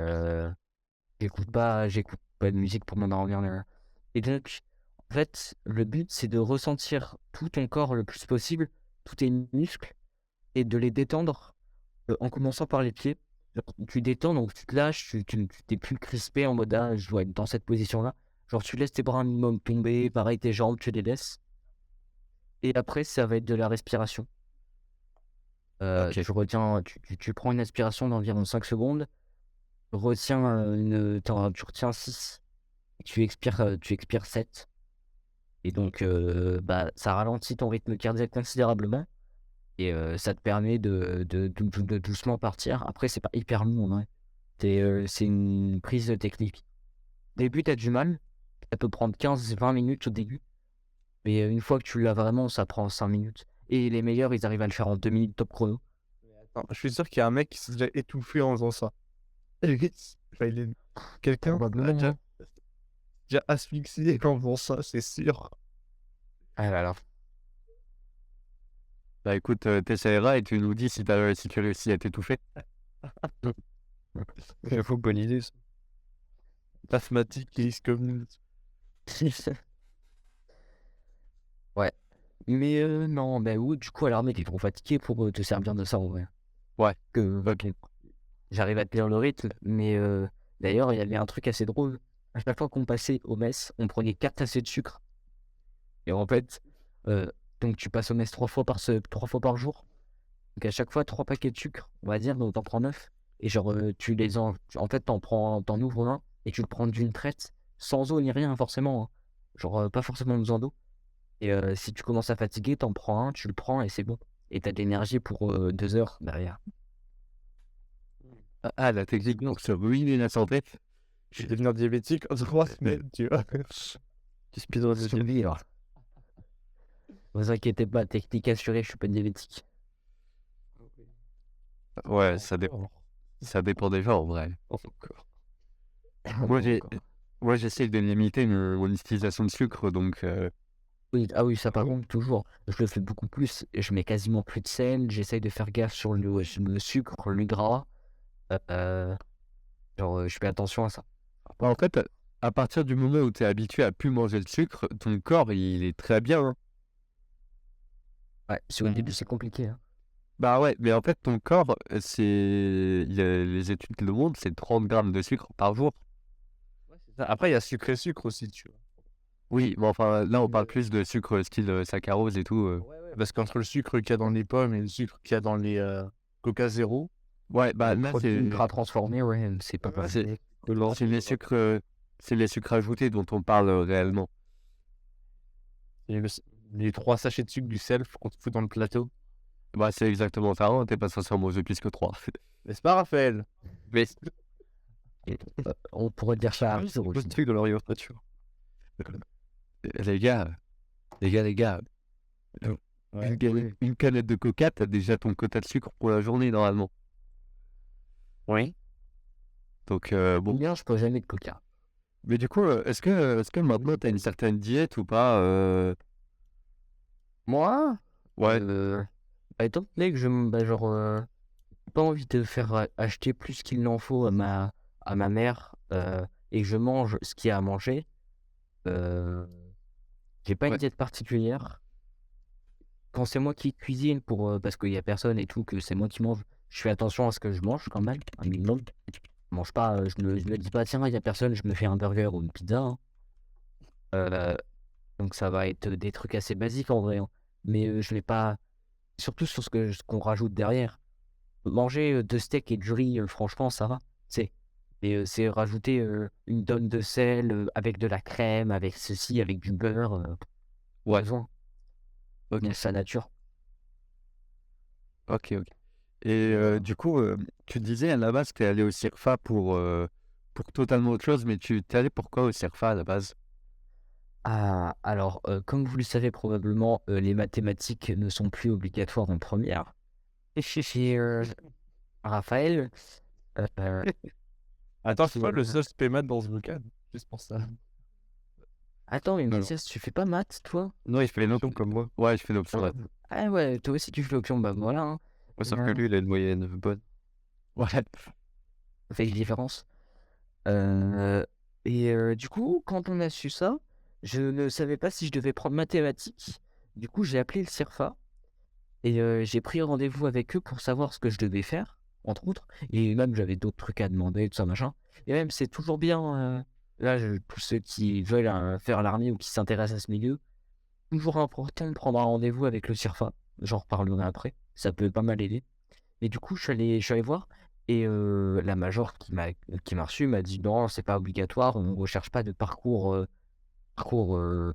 S3: j'écoute pas de musique pour m'endormir. Et donc, en fait, le but, c'est de ressentir tout ton corps le plus possible, tous tes muscles, et de les détendre en commençant par les pieds. Genre, tu détends, donc tu te lâches, tu t'es plus crispé en mode ah, je dois être dans cette position-là. Genre, tu laisses tes bras un minimum tomber, pareil, tes jambes, tu les laisses. Et après, ça va être de la respiration.
S4: Ok.
S3: Tu prends une aspiration d'environ 5 secondes, tu retiens 6, tu expires 7. Et donc, bah, ça ralentit ton rythme cardiaque considérablement. Et ça te permet de doucement partir. Après, c'est pas hyper long, en vrai. C'est une prise de technique. Au début, t'as du mal. Ça peut prendre 15-20 minutes au début. Mais une fois que tu l'as vraiment, ça prend 5 minutes. Et les meilleurs, ils arrivent à le faire en 2 minutes top chrono.
S2: Attends, je suis sûr qu'il y a un mec qui s'est déjà étouffé en faisant ça. Enfin, quelqu'un a
S3: Probablement,
S2: déjà,
S3: hein.
S2: déjà asphyxié en faisant ça, c'est sûr.
S3: Ah là là.
S4: Bah écoute, t'essaieras et tu nous dis si tu réussis à t'étouffer.
S1: J'avoue, bonne idée, ça.
S2: Asthmatique et comme.
S3: Ouais. Mais non, bah oui, du coup, à l'armée, t'es trop fatigué pour te servir de ça, en vrai.
S4: Ouais.
S3: Ok. J'arrive à tenir le rythme, mais d'ailleurs, il y avait un truc assez drôle. À chaque fois qu'on passait au mess, on prenait 4 tassées de sucre. Et en fait, donc tu passes au mess 3 fois par jour. Donc à chaque fois, 3 paquets de sucre, on va dire, donc t'en prends 9. Et genre, en fait, t'en ouvres un et tu le prends d'une traite, sans eau ni rien, forcément, hein. Genre, pas forcément besoin d'eau. Et si tu commences à fatiguer, t'en prends un, tu le prends et c'est bon. Et t'as de l'énergie pour 2 heures derrière.
S4: Ah, la technique pour se ruiner la santé.
S2: Je vais devenir diabétique en 3 semaines, tu vois.
S1: Tu speedrun le diabète.
S3: Survie, alors. Vous inquiétez pas, technique assurée, je suis pas diabétique.
S4: Ouais, ça dépend des gens en vrai.
S1: Encore.
S4: Moi, j'essaie de limiter mon utilisation de sucre, donc
S3: Oui, ah oui, ça par contre, toujours. Je le fais beaucoup plus. Je mets quasiment plus de sel. J'essaye de faire gaffe sur le sucre, le gras. Je fais attention à ça.
S4: bah, en fait, à partir du moment où tu es habitué à plus manger le sucre, ton corps, il est très bien, hein.
S3: Ouais, sur le début, c'est compliqué, hein.
S4: Bah ouais, mais en fait, ton corps, les études le montrent, c'est 30 grammes de sucre par jour.
S2: Après, il y a sucre et sucre aussi, tu vois.
S4: Oui, mais enfin, là, on parle plus de sucre style saccharose et tout.
S2: Parce qu'entre le sucre qu'il y a dans les pommes et le sucre qu'il y a dans les Coca Zéro,
S4: Ouais, bah là, c'est
S3: Ultra transformé, ouais, c'est pas pareil.
S4: c'est les sucres ajoutés dont on parle réellement.
S2: et les 3 sachets de sucre du self qu'on te fout dans le plateau.
S4: Bah, c'est exactement ça, hein, t'es pas censé en manger plus que 3.
S2: N'est-ce pas, Raphaël?
S4: Mais
S3: On pourrait dire ça à
S1: C'est
S3: Arthur
S1: pas
S3: aussi.
S1: ce truc dans leur yogurt nature.
S4: les gars, une canette de coca, t'as déjà ton quota de sucre pour la journée normalement.
S2: Oui.
S4: Donc bon.
S3: Bien, je peux jamais de coca.
S4: Mais du coup, est-ce que maintenant t'as une certaine diète ou pas
S3: Moi,
S4: Ouais.
S3: Étant donné que j'ai pas envie de faire acheter plus qu'il n'en faut à ma mère et que je mange ce qu'il y a à manger, euh, j'ai pas une
S1: Ouais.
S3: diète particulière. Quand c'est moi qui cuisine parce qu'il y a personne et tout, que c'est moi qui mange, je fais attention à ce que je mange quand même, un minimum. Je mange pas, je me dis pas, tiens, il y a personne, je me fais un burger ou une pizza, hein. Euh, donc ça va être des trucs assez basiques en vrai, hein. Mais je vais pas, surtout sur ce qu'on rajoute derrière. Manger 2 steaks et du riz, franchement, ça va. C'est rajouter une tonne de sel avec de la crème, avec ceci, avec du beurre.
S1: Ouais.
S3: Besoin.
S1: Ok.
S3: Dans sa nature.
S4: Ok, ok. Et du coup, tu disais à la base que tu es allé au CIRFA pour totalement autre chose, mais tu t'es allé pourquoi au CIRFA à la base?
S3: Ah, alors, comme vous le savez probablement, les mathématiques ne sont plus obligatoires en première. Et chez Raphaël, euh,
S2: Attends, c'est pas le
S3: euh,
S2: seul spémat dans ce vocal. Juste pour ça.
S3: attends, mais
S1: Alors.
S3: Mathias, tu fais pas maths, toi?
S1: Non, il fait une
S4: Une
S1: option
S4: op-
S1: comme moi.
S4: Ouais, je fais l'option là.
S3: Ah ouais, toi aussi tu fais l'option, bah voilà, hein.
S1: Ouais, sauf que lui, il a une moyenne bonne.
S4: Ouais.
S3: Ça fait une différence. Euh, du coup, quand on a su ça, je ne savais pas si je devais prendre mathématiques. Du coup, j'ai appelé le CIRFA et j'ai pris rendez-vous avec eux pour savoir ce que je devais faire, entre autres. Et même, j'avais d'autres trucs à demander, tout ça, machin. Et même, c'est toujours bien, tous ceux qui veulent faire l'armée ou qui s'intéressent à ce milieu, toujours important de prendre un rendez-vous avec le CIRFA. J'en reparlerai après. Ça peut pas mal aider. Et du coup, je suis allé voir. Et la major qui m'a reçu m'a dit non, c'est pas obligatoire, on ne recherche pas de parcours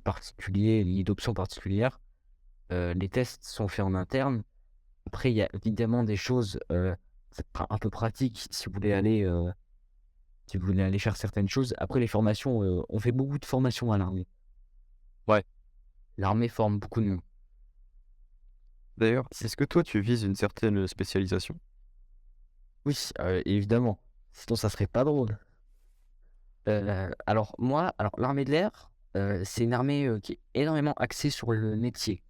S3: particulier, ni d'options particulières. Les tests sont faits en interne. Après, il y a évidemment des choses un peu pratiques si vous voulez aller faire certaines choses. Après, les formations, on fait beaucoup de formations à l'armée.
S1: Ouais.
S3: L'armée forme beaucoup de monde.
S1: D'ailleurs, est-ce que toi, tu vises une certaine spécialisation?
S3: Oui, évidemment. Sinon, ça serait pas drôle. Alors l'armée de l'air, c'est une armée qui est énormément axée sur le métier.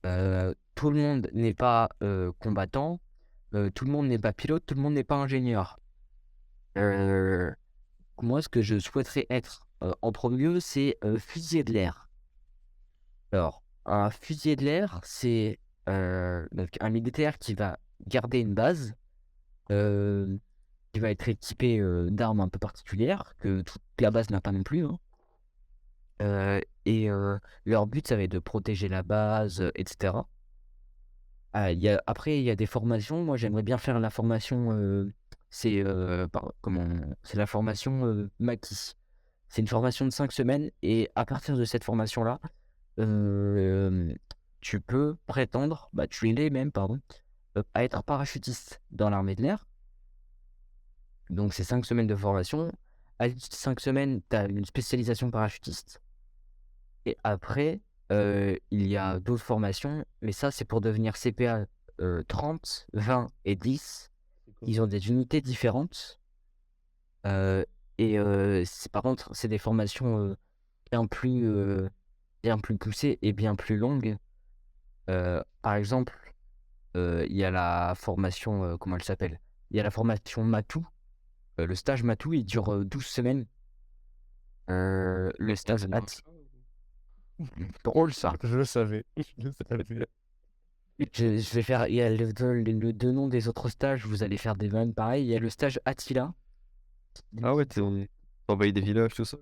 S3: Tout le monde n'est pas combattant, tout le monde n'est pas pilote, tout le monde n'est pas ingénieur. Euh, Moi, ce que je souhaiterais être en premier lieu, c'est fusilier de l'air. Alors, un fusilier de l'air, c'est donc un militaire qui va garder une base, euh, qui va être équipé d'armes un peu particulières, que toute la base n'a pas non plus, hein. Leur but, ça va être de protéger la base, etc. Après, il y a des formations. Moi, j'aimerais bien faire la formation. C'est la formation Maquis. C'est une formation de 5 semaines. Et à partir de cette formation-là, euh, tu peux prétendre, bah, tu l'es même, pardon, à être parachutiste dans l'armée de l'air. Donc, c'est 5 semaines de formation. À 5 semaines, tu as une spécialisation parachutiste. Et après, il y a d'autres formations, mais ça, c'est pour devenir CPA 30, 20 et 10. Ils ont des unités différentes. euh, Par contre, c'est des formations bien bien plus poussées et bien plus longues. Par exemple, il y a la formation, comment elle s'appelle? Il y a la formation Matou. Le stage Matou, il dure 12 semaines. Le stage drôle ça.
S2: Je le savais. Je le savais.
S3: Je vais faire. Il y a le deux noms des autres stages, vous allez faire des vannes pareil. Il y a le stage Attila.
S1: Ah ouais, on envahit des villages, tout ça.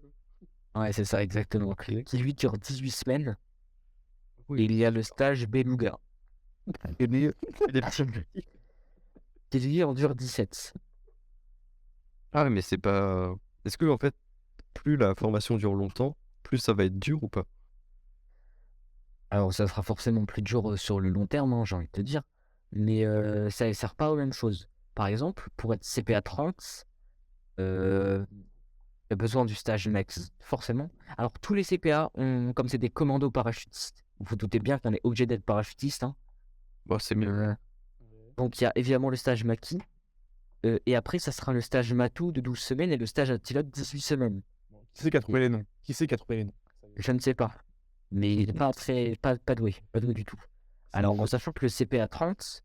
S3: Ouais, c'est ça, exactement.
S1: Ok.
S3: Qui lui dure 18 semaines.
S1: Oui.
S3: Et il y a le stage Beluga.
S1: Et des petits-
S3: Qui lui en dure 17.
S1: Ah ouais, mais c'est pas. Est-ce que, en fait, plus la formation dure longtemps, plus ça va être dur ou pas?
S3: Alors, ça sera forcément plus dur sur le long terme, hein, j'ai envie de te dire. Mais ça ne sert pas aux mêmes choses. Par exemple, pour être CPA 30, euh, il y a besoin du stage max, forcément. Alors, tous les CPA, comme c'est des commandos parachutistes, vous vous doutez bien qu'on est obligé d'être parachutiste, hein.
S1: Bah, c'est mieux.
S3: Donc, il y a évidemment le stage Maki. Et après, ça sera le stage Matou de 12 semaines et le stage Attila de 18 semaines.
S2: Qui c'est qui a trouvé les noms? Qui c'est qui a trouvé les noms?
S3: Je ne sais pas. Mais il n'est pas doué. Pas doué du tout. Alors, en sachant que le CPA 30,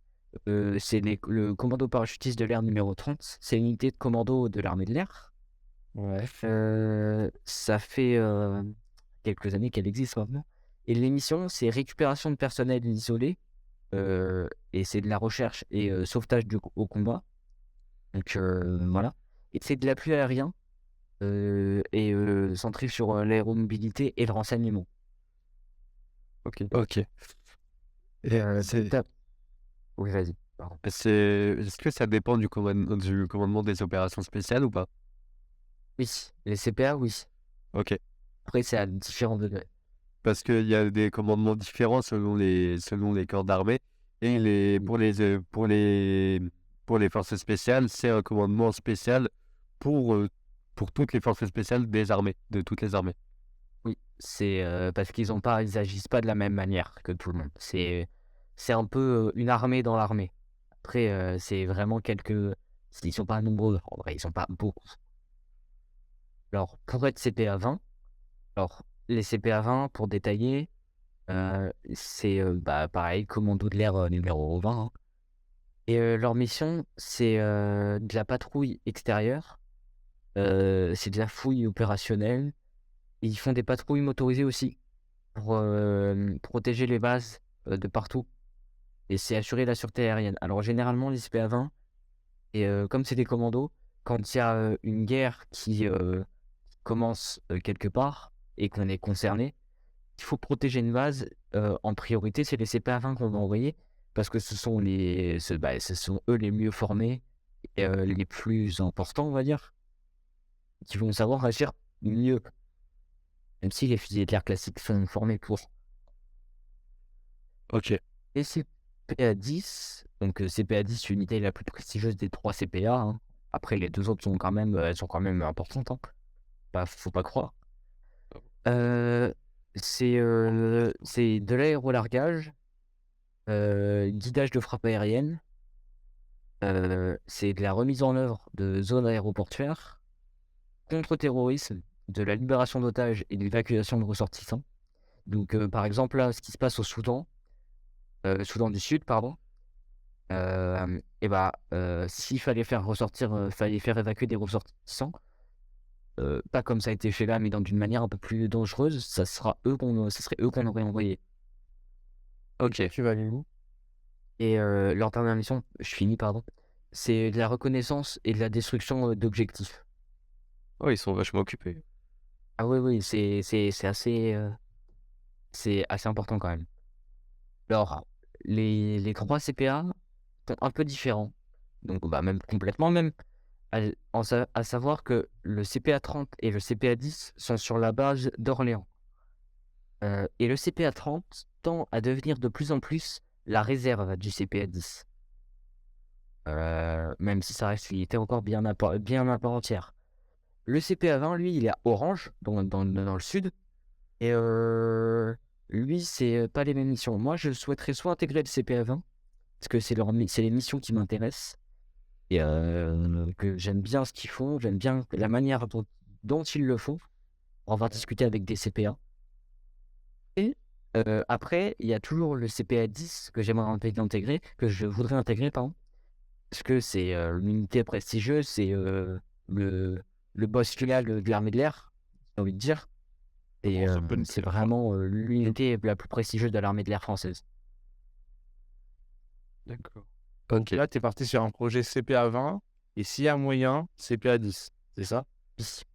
S3: c'est le commando parachutiste de l'air numéro 30, c'est une unité de commando de l'armée de l'air.
S2: Ouais.
S3: Ça fait quelques années qu'elle existe maintenant. Et l'émission, c'est récupération de personnel isolé, et c'est de la recherche et sauvetage au combat. Donc voilà. Et c'est de l'appui aérien et centré sur l'aéromobilité et le renseignement.
S1: Ok.
S4: Ok. Et
S3: Oui, vas-y. Pardon.
S4: est-ce que ça dépend du commandement des opérations spéciales ou pas?
S3: Oui, les CPA, oui.
S4: Ok.
S3: Après, c'est à différents degrés.
S4: Parce qu'il y a des commandements différents selon les corps d'armée. Et pour les forces spéciales, c'est un commandement spécial pour, pour toutes les forces spéciales des armées, de toutes les armées.
S3: Oui, c'est parce ils agissent pas de la même manière que tout le monde. C'est un peu une armée dans l'armée. Après, c'est vraiment ils sont pas nombreux, en vrai, ils sont pas beaucoup. Alors, pour être CPA 20, alors, les CPA 20, pour détailler, c'est pareil, commando de l'air numéro 20, hein. Et leur mission, c'est de la patrouille extérieure, c'est de la fouille opérationnelle. Et ils font des patrouilles motorisées aussi pour protéger les bases de partout. Et c'est assurer la sûreté aérienne. Alors généralement, les CPA-20, et comme c'est des commandos, quand il y a une guerre qui commence quelque part et qu'on est concerné, il faut protéger une base. En priorité, c'est les CPA-20 qu'on va envoyer parce que ce sont eux les mieux formés et les plus importants, on va dire, qui vont savoir agir mieux, même si les fusiliers de l'air classiques sont formés pour.
S4: Ok.
S3: Et CPA 10, donc CPA 10, l'unité la plus prestigieuse des 3 CPA, hein. Après, les 2 autres elles sont quand même importantes, hein. Faut pas croire. C'est de l'aérolargage, guidage de frappe aérienne, c'est de la remise en œuvre de zones aéroportuaires, contre-terrorisme, de la libération d'otages et de l'évacuation de ressortissants. Donc, par exemple, là, ce qui se passe au Soudan du Sud, pardon. S'il fallait fallait faire évacuer des ressortissants, pas comme ça a été fait là, mais d'une manière un peu plus dangereuse, ce serait eux qu'on aurait envoyé.
S4: Ok.
S2: Tu vas aller où?
S3: Et leur dernière mission, je finis, pardon, c'est de la reconnaissance et de la destruction d'objectifs.
S1: Oh, ils sont vachement occupés.
S3: Ah oui, c'est assez important quand même. Alors, les 3 CPA sont un peu différents, donc même complètement même. À savoir que le CPA 30 et le CPA 10 sont sur la base d'Orléans. Et le CPA 30 tend à devenir de plus en plus la réserve du CPA 10. Même si ça reste une unité encore bien à part entière. Le CPA 20, lui, il est à Orange, dans le sud. Et lui, c'est pas les mêmes missions. Moi, je souhaiterais soit intégrer le CPA 20, parce que c'est les missions qui m'intéressent. Et que j'aime bien ce qu'ils font, j'aime bien la manière dont ils le font. On va discuter avec des CPA. Et après, il y a toujours le CPA 10 que je voudrais intégrer, pardon. Parce que c'est l'unité prestigieuse, c'est le boss final de l'armée de l'air, j'ai envie de dire. Et c'est vraiment l'unité la plus prestigieuse de l'armée de l'air française.
S1: D'accord.
S4: Ok.
S2: Là, tu es parti sur un projet CPA 20 et s'il y a moyen, CPA 10. C'est ça?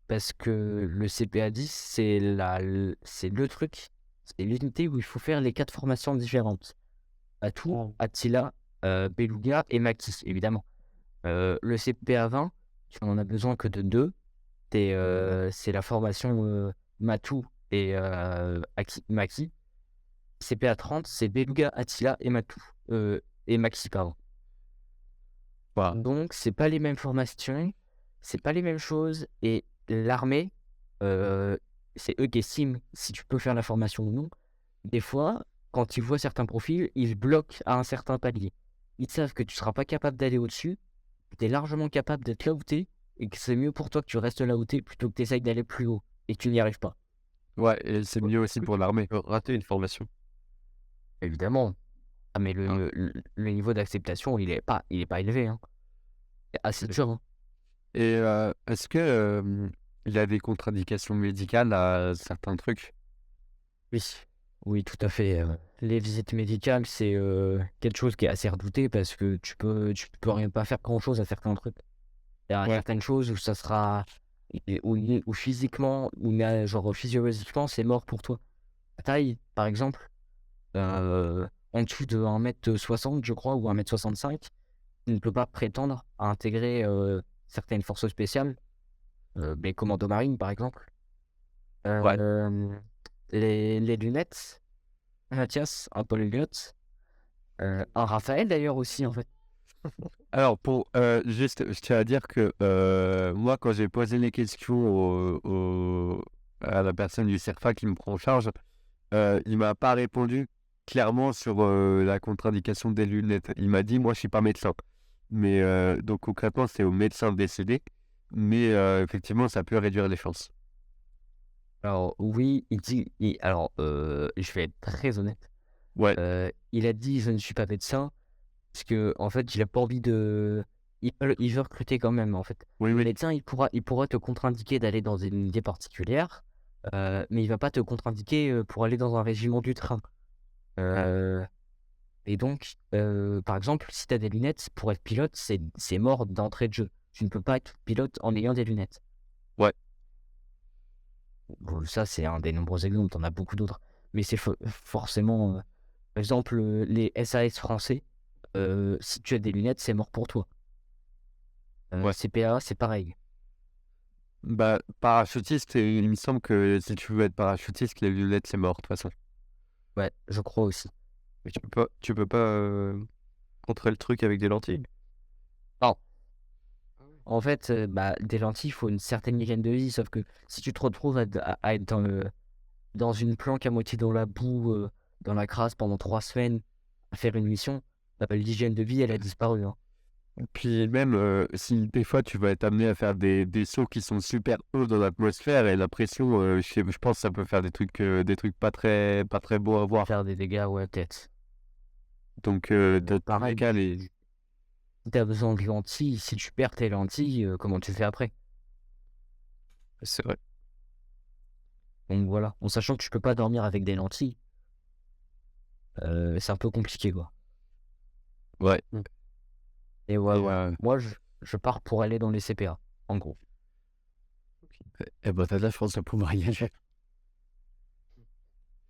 S3: Parce que le CPA 10, c'est le truc, c'est l'unité où il faut faire les 4 formations différentes. Atout, Attila, Beluga et Maki, évidemment. Le CPA 20, tu n'en as besoin que de 2. C'est la formation Matou et Maki. CPA 30, c'est Beluga, Attila et Matou. Et Maki, pardon.
S4: Voilà.
S3: Donc, c'est pas les mêmes formations, c'est pas les mêmes choses. Et l'armée, c'est eux qui estiment si tu peux faire la formation ou non. Des fois, quand ils voient certains profils, ils bloquent à un certain palier. Ils savent que tu seras pas capable d'aller au-dessus, que tu es largement capable d'être là où t'es, et que c'est mieux pour toi que tu restes là où t'es plutôt que tu essayes d'aller plus haut et que tu n'y arrives pas.
S4: Ouais, et c'est mieux aussi pour l'armée.
S1: Rater une formation.
S3: Évidemment. Ah, mais le niveau d'acceptation, il est pas élevé, hein. C'est assez dur, hein.
S4: Et est-ce que il y a des contre-indications médicales à certains trucs?
S3: Oui, oui, tout à fait. Les visites médicales, c'est quelque chose qui est assez redouté parce que tu peux rien pas faire grand-chose à certains trucs. Il y a
S4: Ouais.
S3: certaines choses où ça sera où physiquement ou genre physiologiquement, c'est mort pour toi. Ta taille, par exemple, en dessous de 1 m 60, je crois, ou 1 m 65, tu ne peux pas prétendre à intégrer certaines forces spéciales, les commandos marines, par exemple.
S4: Ouais.
S3: Les lunettes, Mathias, un Paul Elliott, un Raphaël d'ailleurs aussi, en fait.
S4: Alors juste, je tiens à dire que, moi quand j'ai posé les questions à la personne du CERFA qui me prend en charge, il m'a pas répondu clairement sur, la contre-indication des lunettes. Il m'a dit: «Moi je suis pas médecin». Mais, donc concrètement c'est au médecin de décider, mais, effectivement ça peut réduire les chances.
S3: Alors oui, je vais être très honnête.
S4: Ouais,
S3: Il a dit: «Je ne suis pas médecin», parce que en fait, il a pas envie de il veut recruter quand même, en fait.
S4: oui,
S3: Le
S4: oui,
S3: médecin, il pourra te contre-indiquer d'aller dans une unité particulière, mais il va pas te contre-indiquer, pour aller dans un régiment du train. Heu et donc, par exemple, si tu as des lunettes, pour être pilote, c'est mort d'entrée de jeu. Tu ne peux pas être pilote en ayant des lunettes.
S4: ouais.
S3: Bon, ça, c'est un des nombreux exemples, tu en as beaucoup d'autres. Mais c'est forcément, par exemple, les SAS français, si tu as des lunettes, c'est mort pour toi.
S4: Ouais.
S3: CPA, c'est pareil.
S4: Bah, parachutiste, il me semble que si tu veux être parachutiste, les lunettes c'est mort de toute façon.
S3: Ouais, je crois aussi.
S1: Mais tu peux pas contrer le truc avec des lentilles.
S3: Non, en fait, bah, des lentilles, il faut une certaine hygiène de vie, sauf que si tu te retrouves à être dans une planque à moitié dans la boue, dans la crasse pendant 3 semaines, à faire une mission, bah, l'hygiène de vie, elle a disparu, hein.
S4: Puis même, si des fois tu vas être amené à faire des sauts qui sont super hauts dans l'atmosphère et la pression, je pense que ça peut faire des trucs pas très beaux à voir.
S3: Faire des dégâts, ouais, peut-être.
S4: Donc, dans tous les
S3: Pareil,
S4: cas,
S3: si tu as besoin de lentilles, si tu perds tes lentilles, comment tu fais après?
S1: C'est vrai.
S3: Donc voilà, en sachant que tu peux pas dormir avec des lentilles, c'est un peu compliqué, quoi.
S4: ouais.
S3: Et ouais,
S4: Et,
S3: ouais. Moi, je pars pour aller dans les CPA, en gros.
S4: bah, t'as de la chance de pouvoir y aller.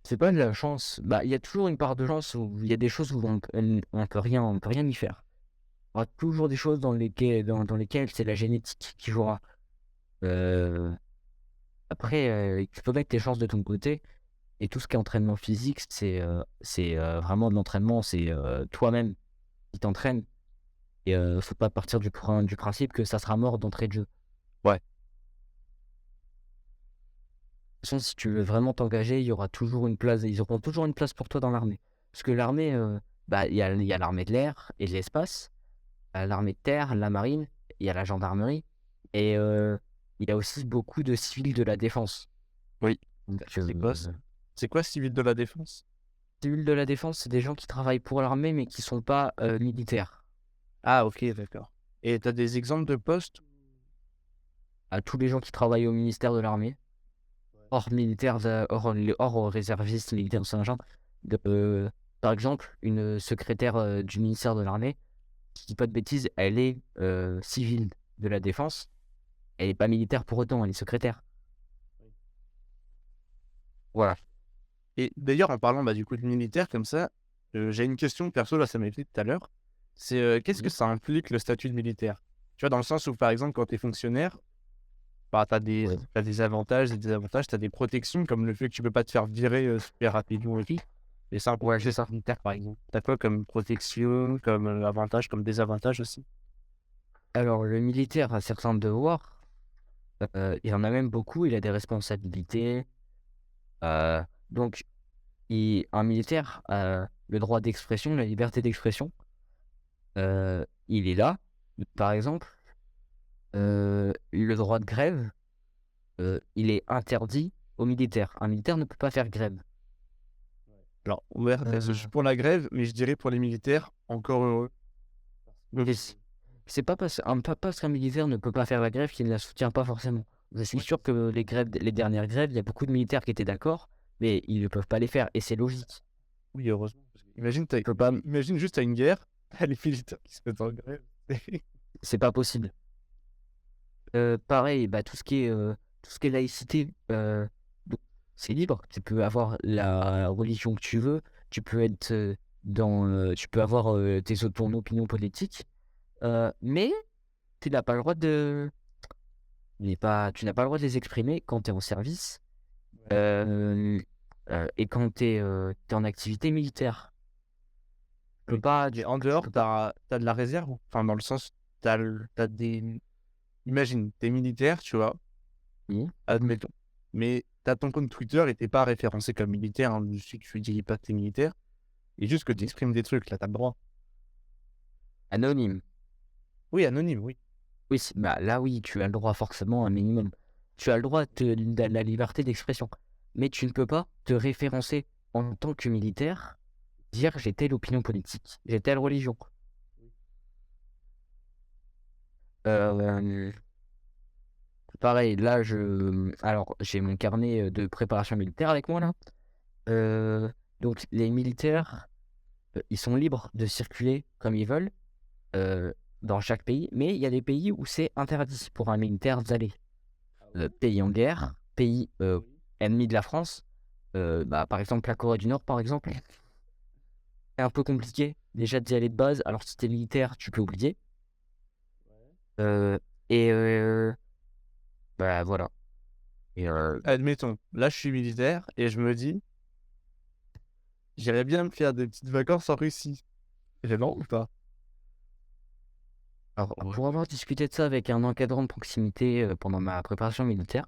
S3: C'est pas de la chance. Bah, il y a toujours une part de chance où il y a des choses où on peut rien y faire. Il y aura toujours des choses dans lesquelles c'est la génétique qui jouera. Euh, Après, tu peux mettre tes chances de ton côté. Et tout ce qui est entraînement physique, c'est vraiment de l'entraînement. C'est toi-même qui t'entraînes. Et faut pas partir du principe que ça sera mort d'entrée de jeu.
S4: Ouais.
S3: De toute façon, si tu veux vraiment t'engager, il y aura toujours une place. Ils auront toujours une place pour toi dans l'armée. Parce que l'armée, bah, il y a l'armée de l'air et de l'espace, l'armée de terre, la marine, il y a la gendarmerie, et il y a aussi beaucoup de civils de la défense.
S4: Oui.
S3: Donc,
S2: C'est quoi civil de la défense?
S3: civils de la défense, c'est des gens qui travaillent pour l'armée mais qui sont pas militaires.
S2: Ah, ok, d'accord. Et t'as des exemples de postes?
S3: À tous les gens qui travaillent au ministère de l'armée, hors militaires, hors réservistes militaires Saint-Jean. Par exemple, une secrétaire du ministère de l'armée, qui dit pas de bêtises, elle est civile de la défense. Elle est pas militaire pour autant, elle est secrétaire. Voilà.
S2: Et d'ailleurs, en parlant du coup de militaire comme ça, j'ai une question perso, là, ça m'a fait tout à l'heure. C'est qu'est-ce que
S3: Oui.
S2: ça implique le statut de militaire? Tu vois, dans le sens où, par exemple, quand tu es fonctionnaire, bah, tu as
S3: Ouais.
S2: des avantages, des désavantages, tu as des protections, comme le fait que tu peux pas te faire virer super rapidement et tout. Et ça,
S3: Ouais, c'est ça.
S2: militaire, par exemple. Tu as quoi comme protection, comme avantage, comme désavantage aussi?
S3: Alors, le militaire a certains devoirs. Il en a même beaucoup. Il a des responsabilités. Euh, donc, un militaire a le droit d'expression, la liberté d'expression. Il est là. Par exemple, le droit de grève, il est interdit aux militaires. Un militaire ne peut pas faire grève.
S2: Alors, ouais, je suis pour la grève, mais je dirais pour les militaires, encore heureux.
S3: Et c'est pas parce qu'un militaire ne peut pas faire la grève qu'il ne la soutient pas forcément. Je suis sûr que les dernières grèves, il y a beaucoup de militaires qui étaient d'accord, mais ils ne peuvent pas les faire, et c'est logique.
S2: Oui, heureusement. Imagine,
S3: Tu peux pas,
S2: imagine juste, t'as une guerre, t'as les militaires qui se mettent en grève.
S3: c'est pas possible. Pareil, bah, tout ce qui est laïcité, donc, c'est libre. Tu peux avoir la religion que tu veux. Tu peux être tu peux avoir ton opinion politique, mais tu n'as pas le droit tu n'as pas le droit de les exprimer quand tu es en service et quand tu es en activité militaire. Tu peux pas.
S2: Et en dehors, t'as de la réserve. Enfin, dans le sens, t'as des... Imagine, t'es militaire, tu vois,
S3: Oui.
S2: admettons. Mais t'as ton compte Twitter et t'es pas référencé comme militaire. Hein. Je sais que tu dis pas que t'es militaire. Et juste que tu exprimes des trucs, là, t'as le droit.
S3: Anonyme.
S2: Oui, anonyme, oui.
S3: Oui, bah là oui, tu as le droit forcément à un minimum. Tu as le droit de la liberté d'expression. Mais tu ne peux pas te référencer en tant que militaire, dire j'ai telle opinion politique, j'ai telle religion. Euh, Pareil, là alors j'ai mon carnet de préparation militaire avec moi là. Donc les militaires, ils sont libres de circuler comme ils veulent dans chaque pays, mais il y a des pays où c'est interdit pour un militaire d'aller. Pays en guerre, pays ennemi de la France, bah, par exemple la Corée du Nord par exemple, c'est un peu compliqué déjà d'y aller de base. Alors si t'es militaire, tu peux oublier. Et bah voilà. Et
S2: Admettons, là, je suis militaire et je me dis, j'irais bien me faire des petites vacances en Russie. J'ai non ou pas?
S3: alors, pour avoir discuté de ça avec un encadrant de proximité pendant ma préparation militaire,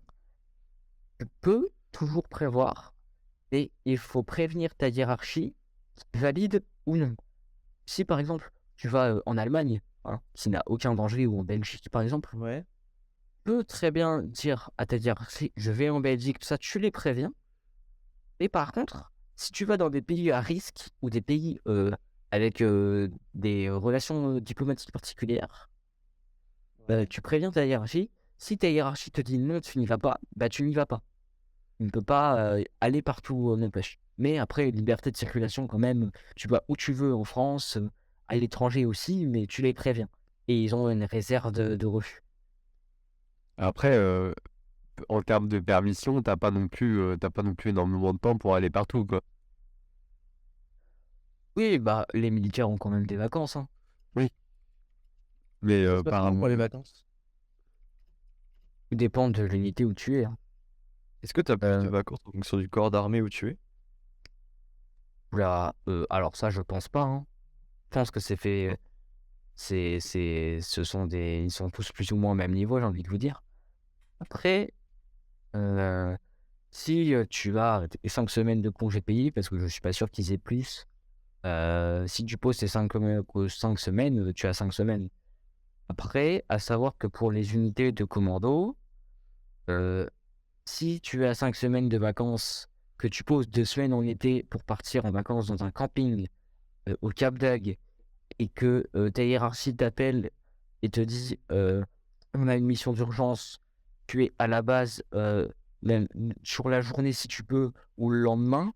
S3: tu peux toujours prévoir et il faut prévenir ta hiérarchie qui valide ou non. Si par exemple tu vas en Allemagne, hein, qui n'a aucun danger, ou en Belgique par exemple,
S2: Ouais.
S3: tu peux très bien dire à ta hiérarchie je vais en Belgique, tout ça, tu les préviens. Mais par contre, si tu vas dans des pays à risque ou des pays avec des relations diplomatiques particulières, tu préviens ta hiérarchie. Si ta hiérarchie te dit non, tu n'y vas pas, bah tu n'y vas pas. Tu ne peux pas aller partout où on empêche. Mais après, liberté de circulation quand même, tu vas où tu veux en France, à l'étranger aussi, mais tu les préviens. Et ils ont une réserve de refus.
S4: Après, en termes de permission, t'as pas non plus énormément de temps pour aller partout, quoi.
S3: Oui, bah les militaires ont quand même des vacances, hein.
S4: Mais
S2: Ça se passe comment pour les vacances?
S3: Tout dépend de l'unité où tu es, hein.
S1: Est-ce que tu as plus de vacances en fonction du corps d'armée où tu es?
S3: Là, alors ça, je pense pas, hein. Je pense que c'est fait. Ils sont tous plus ou moins au même niveau, j'ai envie de vous dire. Après, si tu as tes 5 semaines de congés payés, parce que je suis pas sûr qu'ils aient plus, si tu poses tes 5 semaines, tu as 5 semaines. Après, à savoir que pour les unités de commando, si tu as 5 semaines de vacances, que tu poses 2 semaines en été pour partir en vacances dans un camping au Cap d'Agde, et que ta hiérarchie t'appelle et te dit on a une mission d'urgence, tu es à la base même sur la journée si tu peux, ou le lendemain,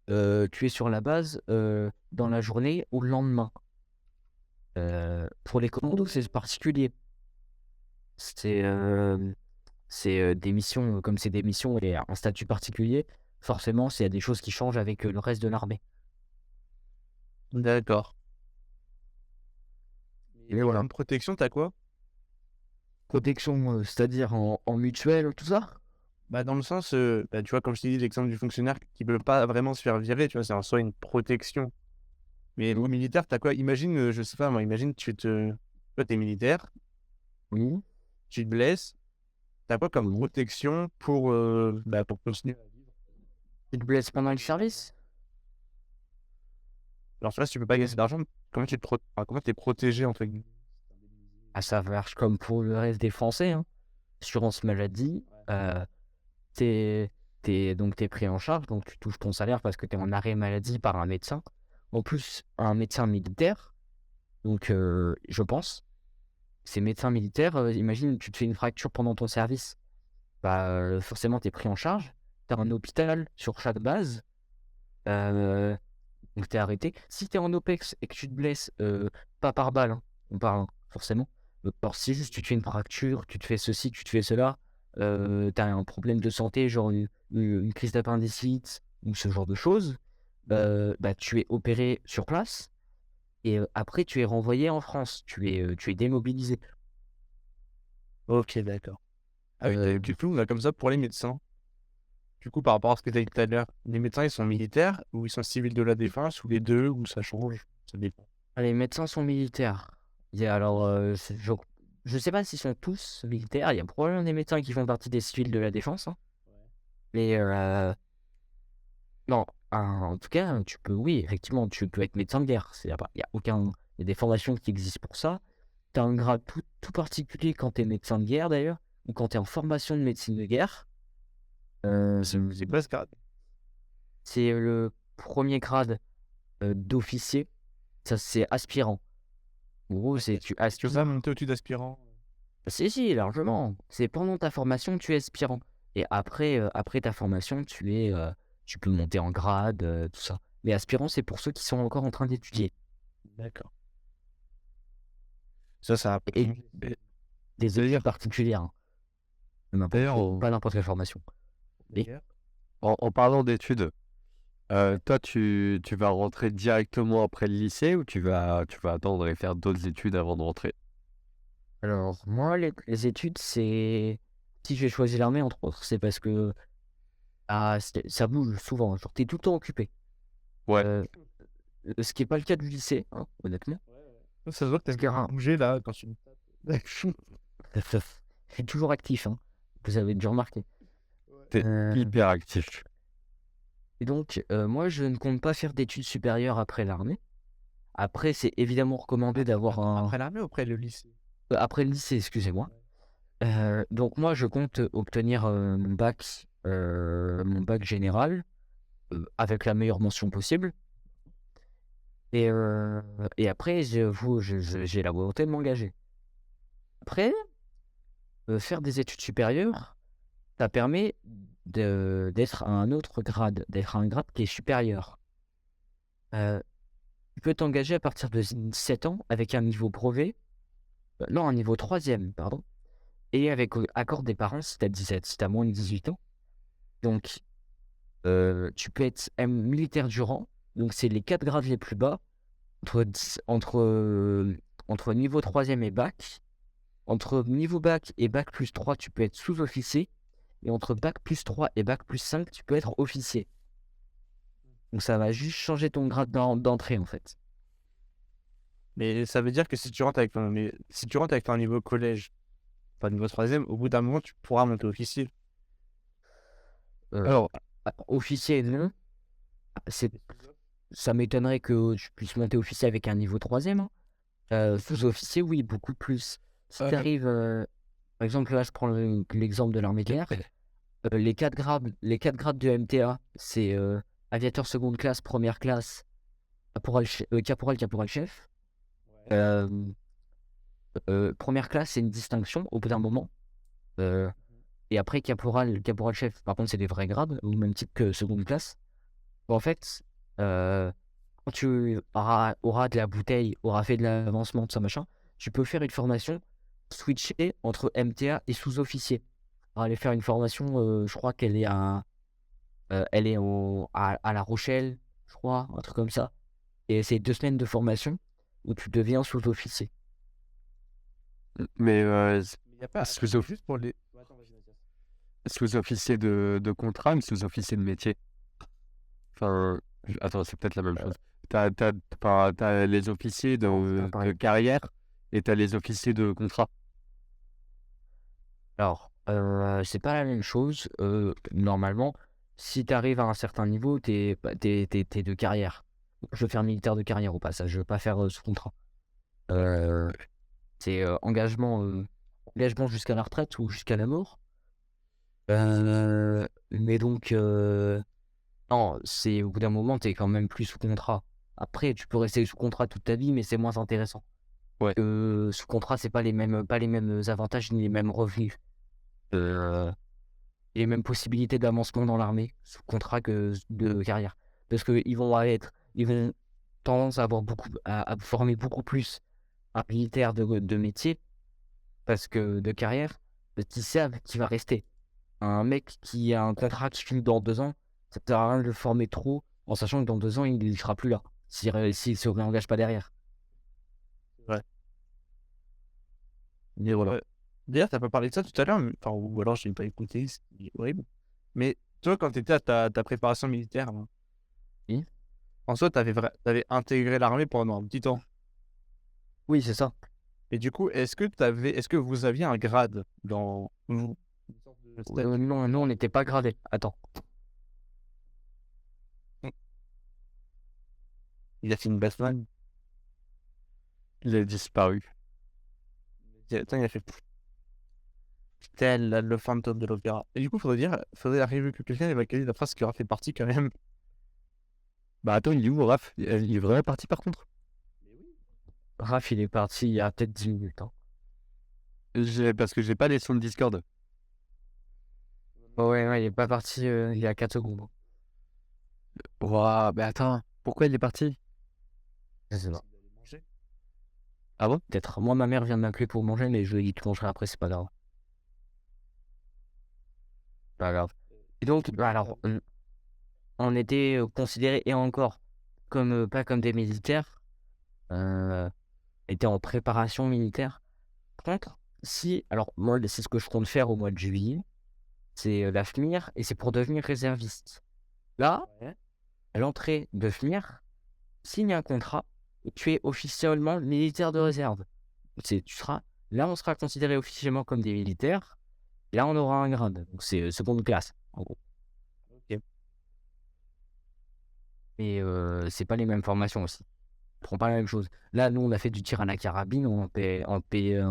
S3: tu es sur la base dans la journée ou le lendemain. Pour les commandos, c'est particulier. C'est des missions, comme c'est des missions et un statut particulier, forcément, il y a des choses qui changent avec le reste de l'armée.
S2: D'accord.
S3: Et voilà.
S2: Une protection, t'as quoi?
S3: Protection, c'est-à-dire en mutuelle, tout ça?
S2: Bah, dans le sens, bah, tu vois, comme je t'ai dit, l'exemple du fonctionnaire qui peut pas vraiment se faire virer, tu vois, c'est en soi une protection. Mais au militaire, t'as quoi? Imagine, je sais pas, moi, imagine, toi, t'es militaire,
S3: Oui.
S2: tu te blesses, t'as quoi comme protection pour continuer à vivre?
S3: Tu te blesses pendant le service?
S2: Alors, tu vois, si tu peux pas gagner d'argent, comment t'es protégé, entre guillemets?
S3: Ah, ça marche comme pour le reste des Français, hein. Assurance maladie, t'es donc t'es pris en charge, donc tu touches ton salaire parce que tu es en arrêt maladie par un médecin. En plus, un médecin militaire, donc je pense, ces médecins militaires, imagine, tu te fais une fracture pendant ton service, bah forcément tu es pris en charge. Tu as un hôpital sur chaque base, euh, donc tu es arrêté. Si tu es en OPEX et que tu te blesses, pas par balle, hein, on parle, hein, forcément. Alors, si juste tu te fais une fracture, tu te fais ceci, tu te fais cela, tu as un problème de santé, genre une crise d'appendicite ou ce genre de choses, bah, tu es opéré sur place et après tu es renvoyé en France, tu es démobilisé.
S2: Ok, d'accord. Ah oui,
S3: Euh,
S2: du coup, comme ça pour les médecins. Du coup, par rapport à ce que tu as dit tout à l'heure, les médecins, ils sont militaires ou ils sont civils de la défense ou les deux ou ça change? Ça dépend.
S3: les médecins sont militaires. Alors, je sais pas s'ils sont tous militaires, il y a probablement des médecins qui font partie des civils de la défense, hein. Mais non, en tout cas, oui, effectivement, tu peux être médecin de guerre. Il y a aucun, il y a des formations qui existent pour ça. Tu as un grade tout particulier quand tu es médecin de guerre d'ailleurs, ou quand tu es en formation de médecine de guerre.
S2: C'est quoi ce grade?
S3: C'est le premier grade d'officier. Ça, c'est aspirant. En gros, c'est tu
S2: Tu veux
S3: aspires.
S2: ça monter au-dessus d'aspirant?
S3: Si, largement. C'est pendant ta formation, tu es aspirant. Et après ta formation, tu peux monter en grade, tout ça. Mais aspirant, c'est pour ceux qui sont encore en train d'étudier.
S2: D'accord. Ça a
S3: Et
S2: changé.
S3: des études particulières, hein.
S4: D'ailleurs,
S3: Pas n'importe quelle formation. Et
S2: D'ailleurs,
S4: en parlant d'études, toi, tu vas rentrer directement après le lycée ou tu vas attendre et faire d'autres études avant de rentrer?
S3: alors, moi, les études, c'est. Si j'ai choisi l'armée, entre autres, c'est parce que ça bouge souvent. Genre, t'es tout le temps occupé.
S4: Ouais.
S3: Ce qui n'est pas le cas du lycée, hein, honnêtement.
S2: ça se voit que
S3: Parce qu'il y a
S2: t'as bougé là quand tu me tapes.
S3: Je suis toujours actif, hein. Vous avez déjà remarqué.
S4: T'es
S3: Euh,
S4: hyper actif.
S3: Et donc, moi, je ne compte pas faire d'études supérieures après l'armée. Après, c'est évidemment recommandé d'avoir un.
S2: Après l'armée ou après le lycée?
S3: Après le lycée, excusez-moi. Donc, moi, je compte obtenir mon bac général avec la meilleure mention possible. Et après, j'ai la volonté de m'engager. Après, faire des études supérieures, ça permet d'être à un autre grade, d'être à un grade qui est supérieur. Tu peux t'engager à partir de 7 ans avec un niveau brevet, non, un niveau 3e, pardon, et avec accord des parents si t'as 17, si t'as moins de 18 ans. Donc, tu peux être militaire du rang, donc c'est les 4 grades les plus bas, entre niveau 3e et bac. Entre niveau bac et bac plus 3, tu peux être sous-officier. Et entre bac plus 3 et bac plus 5, tu peux être officier. Donc ça va juste changer ton grade d'entrée en fait.
S2: Mais ça veut dire que si tu rentres avec ton niveau collège, pas niveau 3e, au bout d'un moment, tu pourras monter officier.
S4: Alors,
S3: Officier, non. Ça m'étonnerait que tu puisses monter officier avec un niveau 3e, hein. Sous-officier, oui, beaucoup plus. Si tu arrives, par exemple, là, je prends l'exemple de l'armée de l'air. Les 4 grades de MTA, c'est aviateur seconde classe, première classe, caporal, chef. Première classe, c'est une distinction au bout d'un moment. Et après, caporal, chef, par contre, c'est des vrais grades, au même titre que seconde classe. En fait, quand tu auras de la bouteille, auras fait de l'avancement, tout ça, machin, tu peux faire une formation switcher entre MTA et sous-officier. Aller faire une formation, je crois qu'elle est elle est à La Rochelle, je crois, un truc comme ça. Et c'est 2 semaines de formation où tu deviens sous-officier.
S4: mais
S2: Il n'y a pas.
S4: Sous-officier.
S2: Juste pour les.
S4: sous-officier de contrat ou sous-officier de métier? Enfin, attends, c'est peut-être la même chose. T'as les officiers
S3: pas pareil.
S4: de carrière et t'as les officiers de contrat.
S3: Alors, c'est pas la même chose. Normalement, si tu arrives à un certain niveau, t'es de carrière. Je veux faire militaire de carrière au passage, je veux pas faire sous contrat. C'est engagement jusqu'à la retraite ou jusqu'à la mort. Mais Mais donc, non, c'est au bout d'un moment, t'es quand même plus sous contrat. Après, tu peux rester sous contrat toute ta vie, mais c'est moins intéressant.
S1: Ouais.
S3: Sous contrat, c'est pas les mêmes avantages ni les mêmes revenus. Euh, et les mêmes possibilités d'avancement dans l'armée sous contrat que de carrière. Parce qu'ils vont tendance à avoir à former beaucoup plus un militaire de métier parce que de carrière, parce qu'ils savent qu'il va rester. Un mec qui a un contrat qui finit dans 2 ans, ça ne sert à rien de le former trop en sachant que dans 2 ans, il ne sera plus là. S'il se réengage pas derrière.
S2: Mais voilà. D'ailleurs, t'as pas parlé de ça tout à l'heure, ou alors je n'ai pas écouté, c'est horrible. Mais toi, quand tu étais à ta préparation militaire, là,
S3: Oui.
S2: en soi, t'avais intégré l'armée pendant un petit temps.
S3: Oui, c'est ça.
S2: Et du coup, est-ce que vous aviez un grade dans vous? Une sorte de statut?
S3: Non, nous, on n'était pas gradés. Attends.
S2: Il a fait une Batman.
S4: Il a disparu.
S2: Attends, il a fait tel le fantôme de l'opéra. Et du coup, faudrait arriver que quelqu'un évacue la phrase qui aura fait partie quand même.
S4: Bah attends, il est où, Raph? Il est vraiment parti par contre?
S3: Raph, il est parti il y a peut-être 10 minutes. Hein.
S4: Parce que j'ai pas les sons de Discord.
S3: Ouais, il est pas parti il y a 4 secondes.
S4: Ouah, mais attends, pourquoi il est parti?
S3: Je sais pas.
S4: Ah bon?
S3: Peut-être. Moi, ma mère vient de m'appeler pour manger, mais je lui ai dit que je mangerai après, c'est pas grave. Pas grave. Et donc, alors, on était considérés, et encore, pas comme des militaires, était en préparation militaire. Par contre, alors moi, c'est ce que je compte faire au mois de juillet, c'est la FMIR, et c'est pour devenir réserviste. Là, à l'entrée de FMIR, signe un contrat, et tu es officiellement militaire de réserve. Là, on sera considéré officiellement comme des militaires, et là, on aura un grade. Donc, c'est seconde classe, en gros.
S2: Ok.
S3: Et c'est pas les mêmes formations aussi. On prend pas la même chose. Là, nous, on a fait du tir à la carabine en PDN.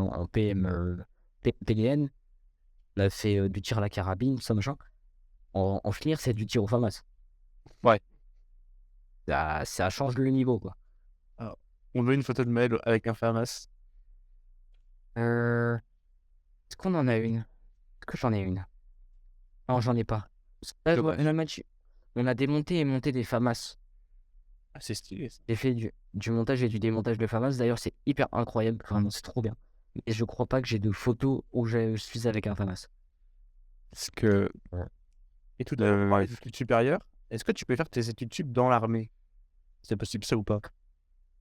S3: On a fait du tir à la carabine, ça machin. En FNIR, c'est du tir au FAMAS.
S2: Ouais.
S3: Ça change le niveau, quoi.
S2: On veut une photo de Maël avec un FAMAS.
S3: Est-ce qu'on en a une? Est-ce que j'en ai une? Non, j'en ai pas. Là, on a démonté et monté des FAMAS.
S2: Ah, c'est stylé ça.
S3: J'ai fait du montage et du démontage de FAMAS. D'ailleurs, c'est hyper incroyable. Vraiment, c'est trop bien. Et je crois pas que j'ai de photos où je suis avec un FAMAS.
S4: Parce que.
S2: Et tout à l'heure, on parlait d'études supérieures. Est-ce que tu peux faire tes études sup dans l'armée? C'est possible ça ou pas?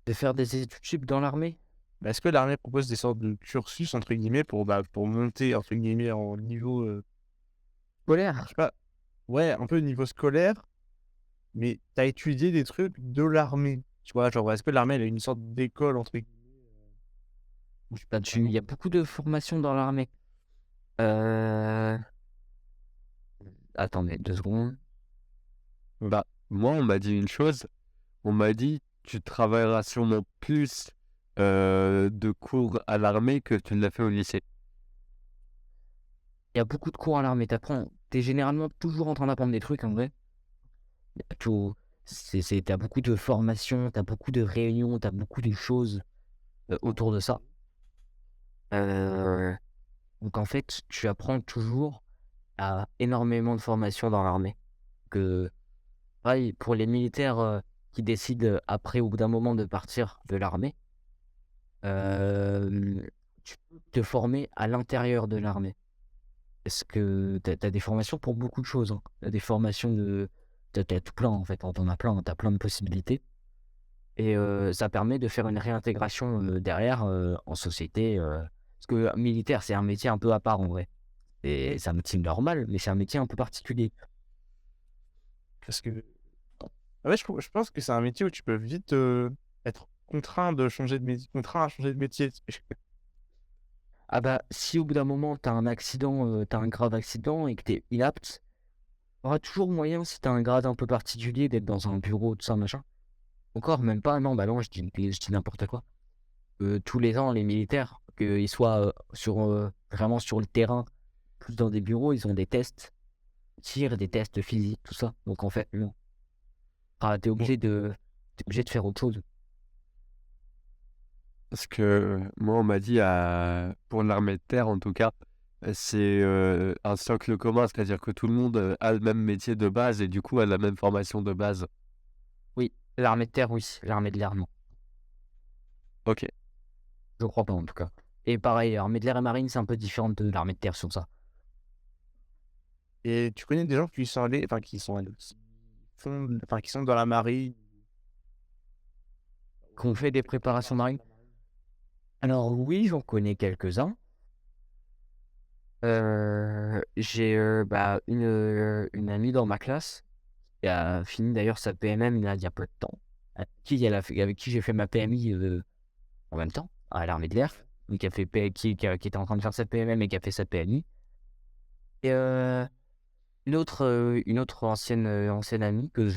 S3: De faire des études sup dans l'armée?
S2: Est-ce que l'armée propose des sortes de cursus, entre guillemets, pour monter, entre guillemets, en niveau...
S3: Scolaire?
S2: je sais pas. Ouais, un peu niveau scolaire. Mais t'as étudié des trucs de l'armée. Tu vois, genre, est-ce que l'armée, elle a une sorte d'école, entre guillemets?
S3: Il y a beaucoup de formations dans l'armée. Attendez 2 secondes.
S4: Bah, moi, on m'a dit une chose. On m'a dit, tu travailleras sûrement plus de cours à l'armée que tu ne l'as fait au lycée.
S3: Il y a beaucoup de cours à l'armée. T'es généralement toujours en train d'apprendre des trucs, en vrai. T'as beaucoup de formations, t'as beaucoup de réunions, t'as beaucoup de choses autour de ça. Donc en fait, tu apprends toujours à énormément de formations dans l'armée. Pareil, pour les militaires qui décident après, au bout d'un moment, de partir de l'armée, tu peux te former à l'intérieur de l'armée. Parce que t'as des formations pour beaucoup de choses. Hein. T'as des formations t'as tout plein, en fait. T'en as plein, t'as plein de possibilités. Et ça permet de faire une réintégration derrière en société. Parce que militaire, c'est un métier un peu à part, en vrai. Et c'est un métier normal, mais c'est un métier un peu particulier.
S2: Parce que... Ouais, je pense que c'est un métier où tu peux vite être contraint à changer de métier.
S3: Ah bah, si au bout d'un moment, t'as un accident, t'as un grave accident et que t'es inapte, t'auras toujours moyen, si t'as un grade un peu particulier, d'être dans un bureau, tout ça, machin. Encore, même pas, non, bah non, je dis n'importe quoi. Tous les ans, les militaires, qu'ils soient vraiment sur le terrain, plus dans des bureaux, ils ont des tests tir, des tests physiques, tout ça. Donc en fait, non. T'es obligé de faire autre chose.
S4: Parce que moi, on m'a dit, pour l'armée de terre en tout cas, c'est un socle commun, c'est-à-dire que tout le monde a le même métier de base et du coup a la même formation de base.
S3: Oui, l'armée de terre, oui. L'armée de l'air, non.
S4: Ok.
S3: Je crois pas en tout cas. Et pareil, l'armée de l'air et marine, c'est un peu différent de l'armée de terre sur ça.
S2: Et tu connais des gens qui sont allés, qui sont dans la marine.
S3: Qu'on fait des préparations marines. Alors oui, j'en connais quelques-uns. J'ai une amie dans ma classe qui a fini d'ailleurs sa PMM il y a peu de temps. Avec qui j'ai fait ma PMI en même temps, à l'armée de l'air. Donc qui était en train de faire sa PMM et qui a fait sa PMI. Et une autre ancienne amie qui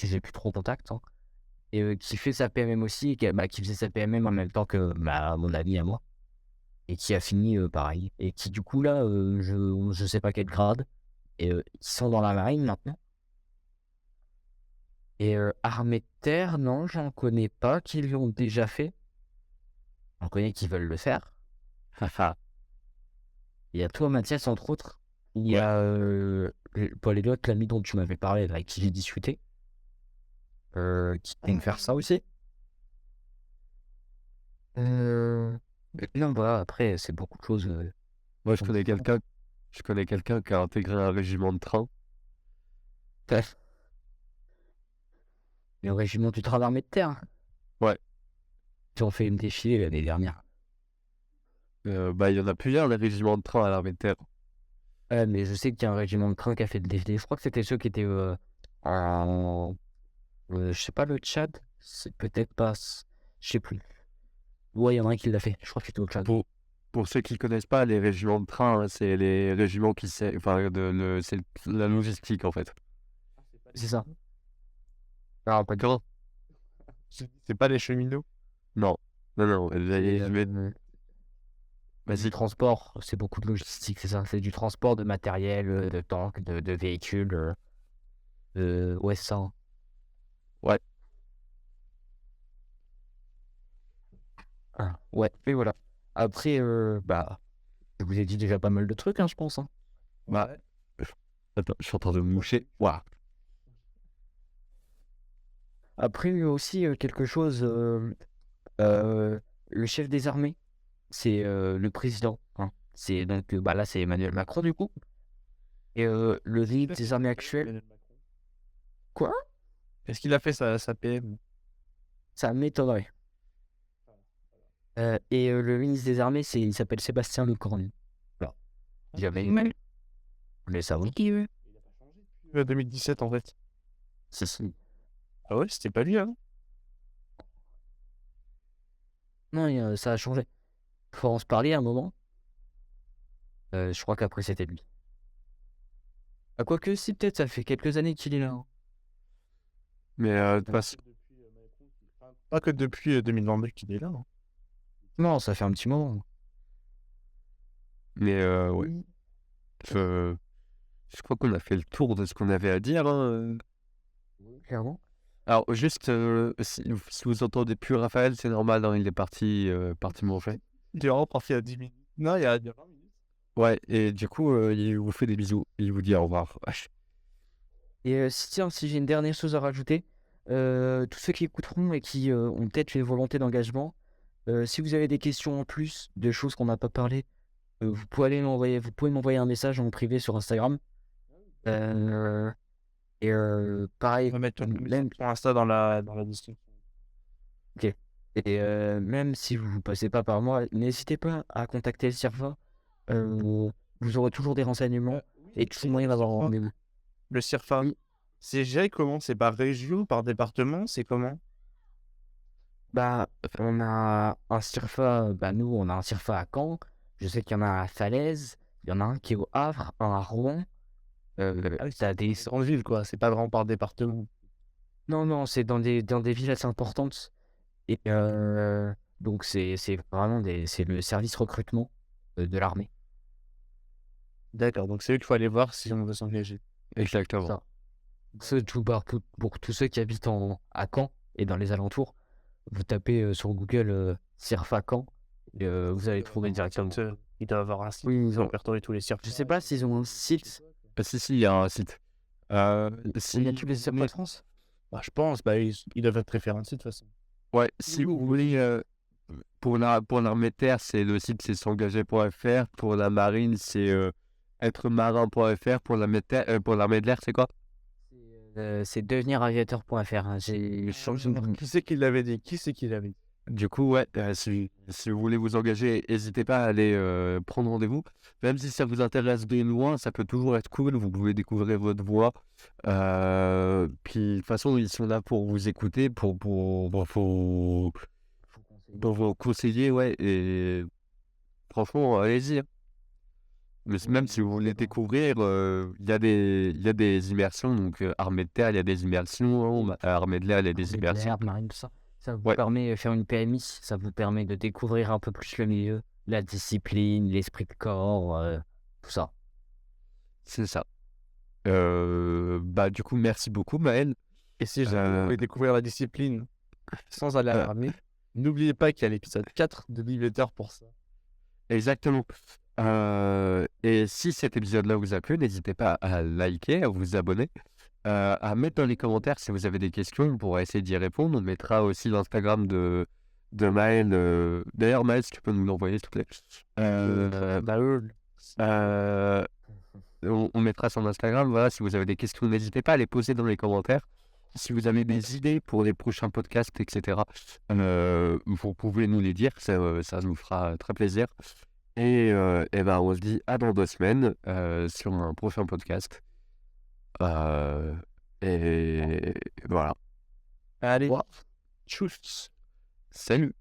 S3: j'ai plus trop contact, hein, et qui fait sa PMM aussi, et qui faisait sa PMM en même temps que mon ami à moi, et qui a fini pareil. Et qui du coup là, je sais pas quel grade, et ils sont dans la marine maintenant. Et armée de terre, non, j'en connais pas qui l'ont déjà fait. J'en connais qui veulent le faire. Haha. Il y a toi, Mathias, entre autres. Il y a Paul Elliott, l'ami dont tu m'avais parlé, avec qui j'ai discuté, qui aime faire ça aussi. Non, voilà, après, c'est beaucoup de choses.
S4: Moi, je connais quelqu'un qui a intégré un régiment de train.
S3: Le régiment du train d'armée de terre.
S4: Ouais.
S3: Ils ont fait une défilée l'année dernière.
S4: Il y en a plusieurs, les régiments de train à l'armée de terre.
S3: Mais je sais qu'il y a un régiment de train qui a fait le défilé. Je crois que c'était ceux qui étaient je sais pas, le Tchad. C'est peut-être pas. Je sais plus. Ouais, il y en a un qui l'a fait. Je crois que c'était au Tchad.
S4: Pour ceux qui ne connaissent pas, les régiments de train, hein, c'est les régiments c'est la logistique en fait.
S3: C'est ça. Alors, pas
S4: Comment?
S2: C'est pas les cheminots.
S4: Non.
S3: Du
S4: Vas-y.
S3: transport, c'est beaucoup de logistique, c'est ça. C'est du transport de matériel, de tanks, de véhicules. Ouais, c'est ça. Hein.
S4: Ouais.
S3: Ah, ouais, et voilà. Après, je vous ai dit déjà pas mal de trucs, hein, je pense. Hein.
S4: Bah, attends, je suis en train de me moucher. Waouh.
S3: Après, il y a aussi quelque chose. Le chef des armées, c'est le président. Hein. C'est donc là, c'est Emmanuel Macron du coup. Et le leader des armées actuelles. Quoi?
S2: Est-ce qu'il a fait sa PM?
S3: Ça m'étonnerait. Et le ministre des armées, il s'appelle Sébastien Lecornu. Voilà. Jamais. Mais ça va.
S2: 2017 en fait.
S3: Si.
S2: Ah ouais, c'était pas lui, hein?
S3: Non, ça a changé. Florence Parly à un moment. Je crois qu'après c'était lui. Ah, quoique, si, peut-être, ça fait quelques années qu'il est là. Hein.
S4: Mais de toute façon,
S2: Pas que depuis 2022 qu'il est là. Hein.
S3: Non, ça fait un petit moment.
S4: mais ouais. Je crois qu'on a fait le tour de ce qu'on avait à dire. Hein.
S3: Clairement.
S4: Alors, juste, si vous entendez plus Raphaël, c'est normal, hein, il est parti manger.
S2: Il est vraiment parti à 10 minutes. Non, il y a 20 minutes.
S4: Ouais, et du coup, il vous fait des bisous. Il vous dit au revoir.
S3: Et si j'ai une dernière chose à rajouter, tous ceux qui écouteront et qui ont peut-être une volonté d'engagement, si vous avez des questions en plus, de choses qu'on n'a pas parlé, vous pouvez m'envoyer un message en privé sur Instagram. Et pareil,
S2: On va mettre
S3: même,
S2: ton Insta dans la description.
S3: et même si vous ne passez pas par moi, n'hésitez pas à contacter le CIRFA. Vous aurez toujours des renseignements et toujours moyen d'avoir un rendez-vous.
S2: Le CIRFA,
S3: Oui.
S2: c'est géré comment? C'est par région, par département? C'est comment?
S3: On a un CIRFA, nous, on a un CIRFA à Caen. Je sais qu'il y en a à Falaise, il y en a un qui est au Havre, un à Rouen. T'as des...
S2: C'est en ville, quoi. C'est pas vraiment par département.
S3: Non, c'est dans des villes assez importantes. Et donc, c'est vraiment c'est le service recrutement de l'armée.
S2: D'accord, donc c'est eux qu'il faut aller voir si on veut s'engager.
S4: Exactement.
S3: Ça. Pour tous ceux qui habitent à Caen et dans les alentours, vous tapez sur Google CIRFA Caen et vous allez trouver directement.
S2: Ils doivent avoir un site
S3: Oui,
S2: pour répertorier tous les cirques.
S3: je sais pas s'ils ont un site.
S4: Si, il y a un site.
S3: Il y a
S4: Si
S3: tous les CIRFA de France.
S2: Bah, je pense, ils doivent être référencés de toute façon.
S4: Ouais, si vous voulez, pour l'armée de terre, le site c'est s'engager.fr. Pour la marine, c'est êtremarin.fr. Pour l'armée de l'air, c'est quoi?
S3: C'est deveniraviateur.fr. hein. J'ai changé de nom.
S2: Qui c'est qui l'avait dit?
S4: Du coup, ouais, si vous voulez vous engager, n'hésitez pas à aller prendre rendez-vous. Même si ça vous intéresse de loin, ça peut toujours être cool. Vous pouvez découvrir votre voix. Puis, de toute façon, ils sont là pour vous écouter, pour vous conseiller, ouais. Et franchement, allez-y. Hein. Mais même si vous voulez découvrir, il y a des immersions. Donc, armée de terre, il y a des immersions. Armée de l'air, il y a des immersions.
S3: L'air, marine, tout ça. Ça vous
S4: Ouais.
S3: permet de faire une PMI, ça vous permet de découvrir un peu plus le milieu, la discipline, l'esprit de corps, tout ça.
S4: C'est ça. Du coup, merci beaucoup, Maël.
S2: Et si jamais vous voulez découvrir la discipline sans aller à l'armée, n'oubliez pas qu'il y a l'épisode 4 de Bibliothèque pour ça.
S4: Exactement. Et si cet épisode-là vous a plu, n'hésitez pas à liker, à vous abonner, à mettre dans les commentaires si vous avez des questions, on pourra essayer d'y répondre. On mettra aussi l'Instagram de Maël. D'ailleurs, Maël, si tu peux nous l'envoyer, s'il te plaît. On mettra son Instagram. Voilà, si vous avez des questions, n'hésitez pas à les poser dans les commentaires. Si vous avez des idées pour les prochains podcasts, etc., vous pouvez nous les dire. Ça nous fera très plaisir. Et on se dit à dans 2 semaines sur un prochain podcast. Et voilà.
S2: Allez,
S4: Ouais.
S2: tchuss.
S4: Salut.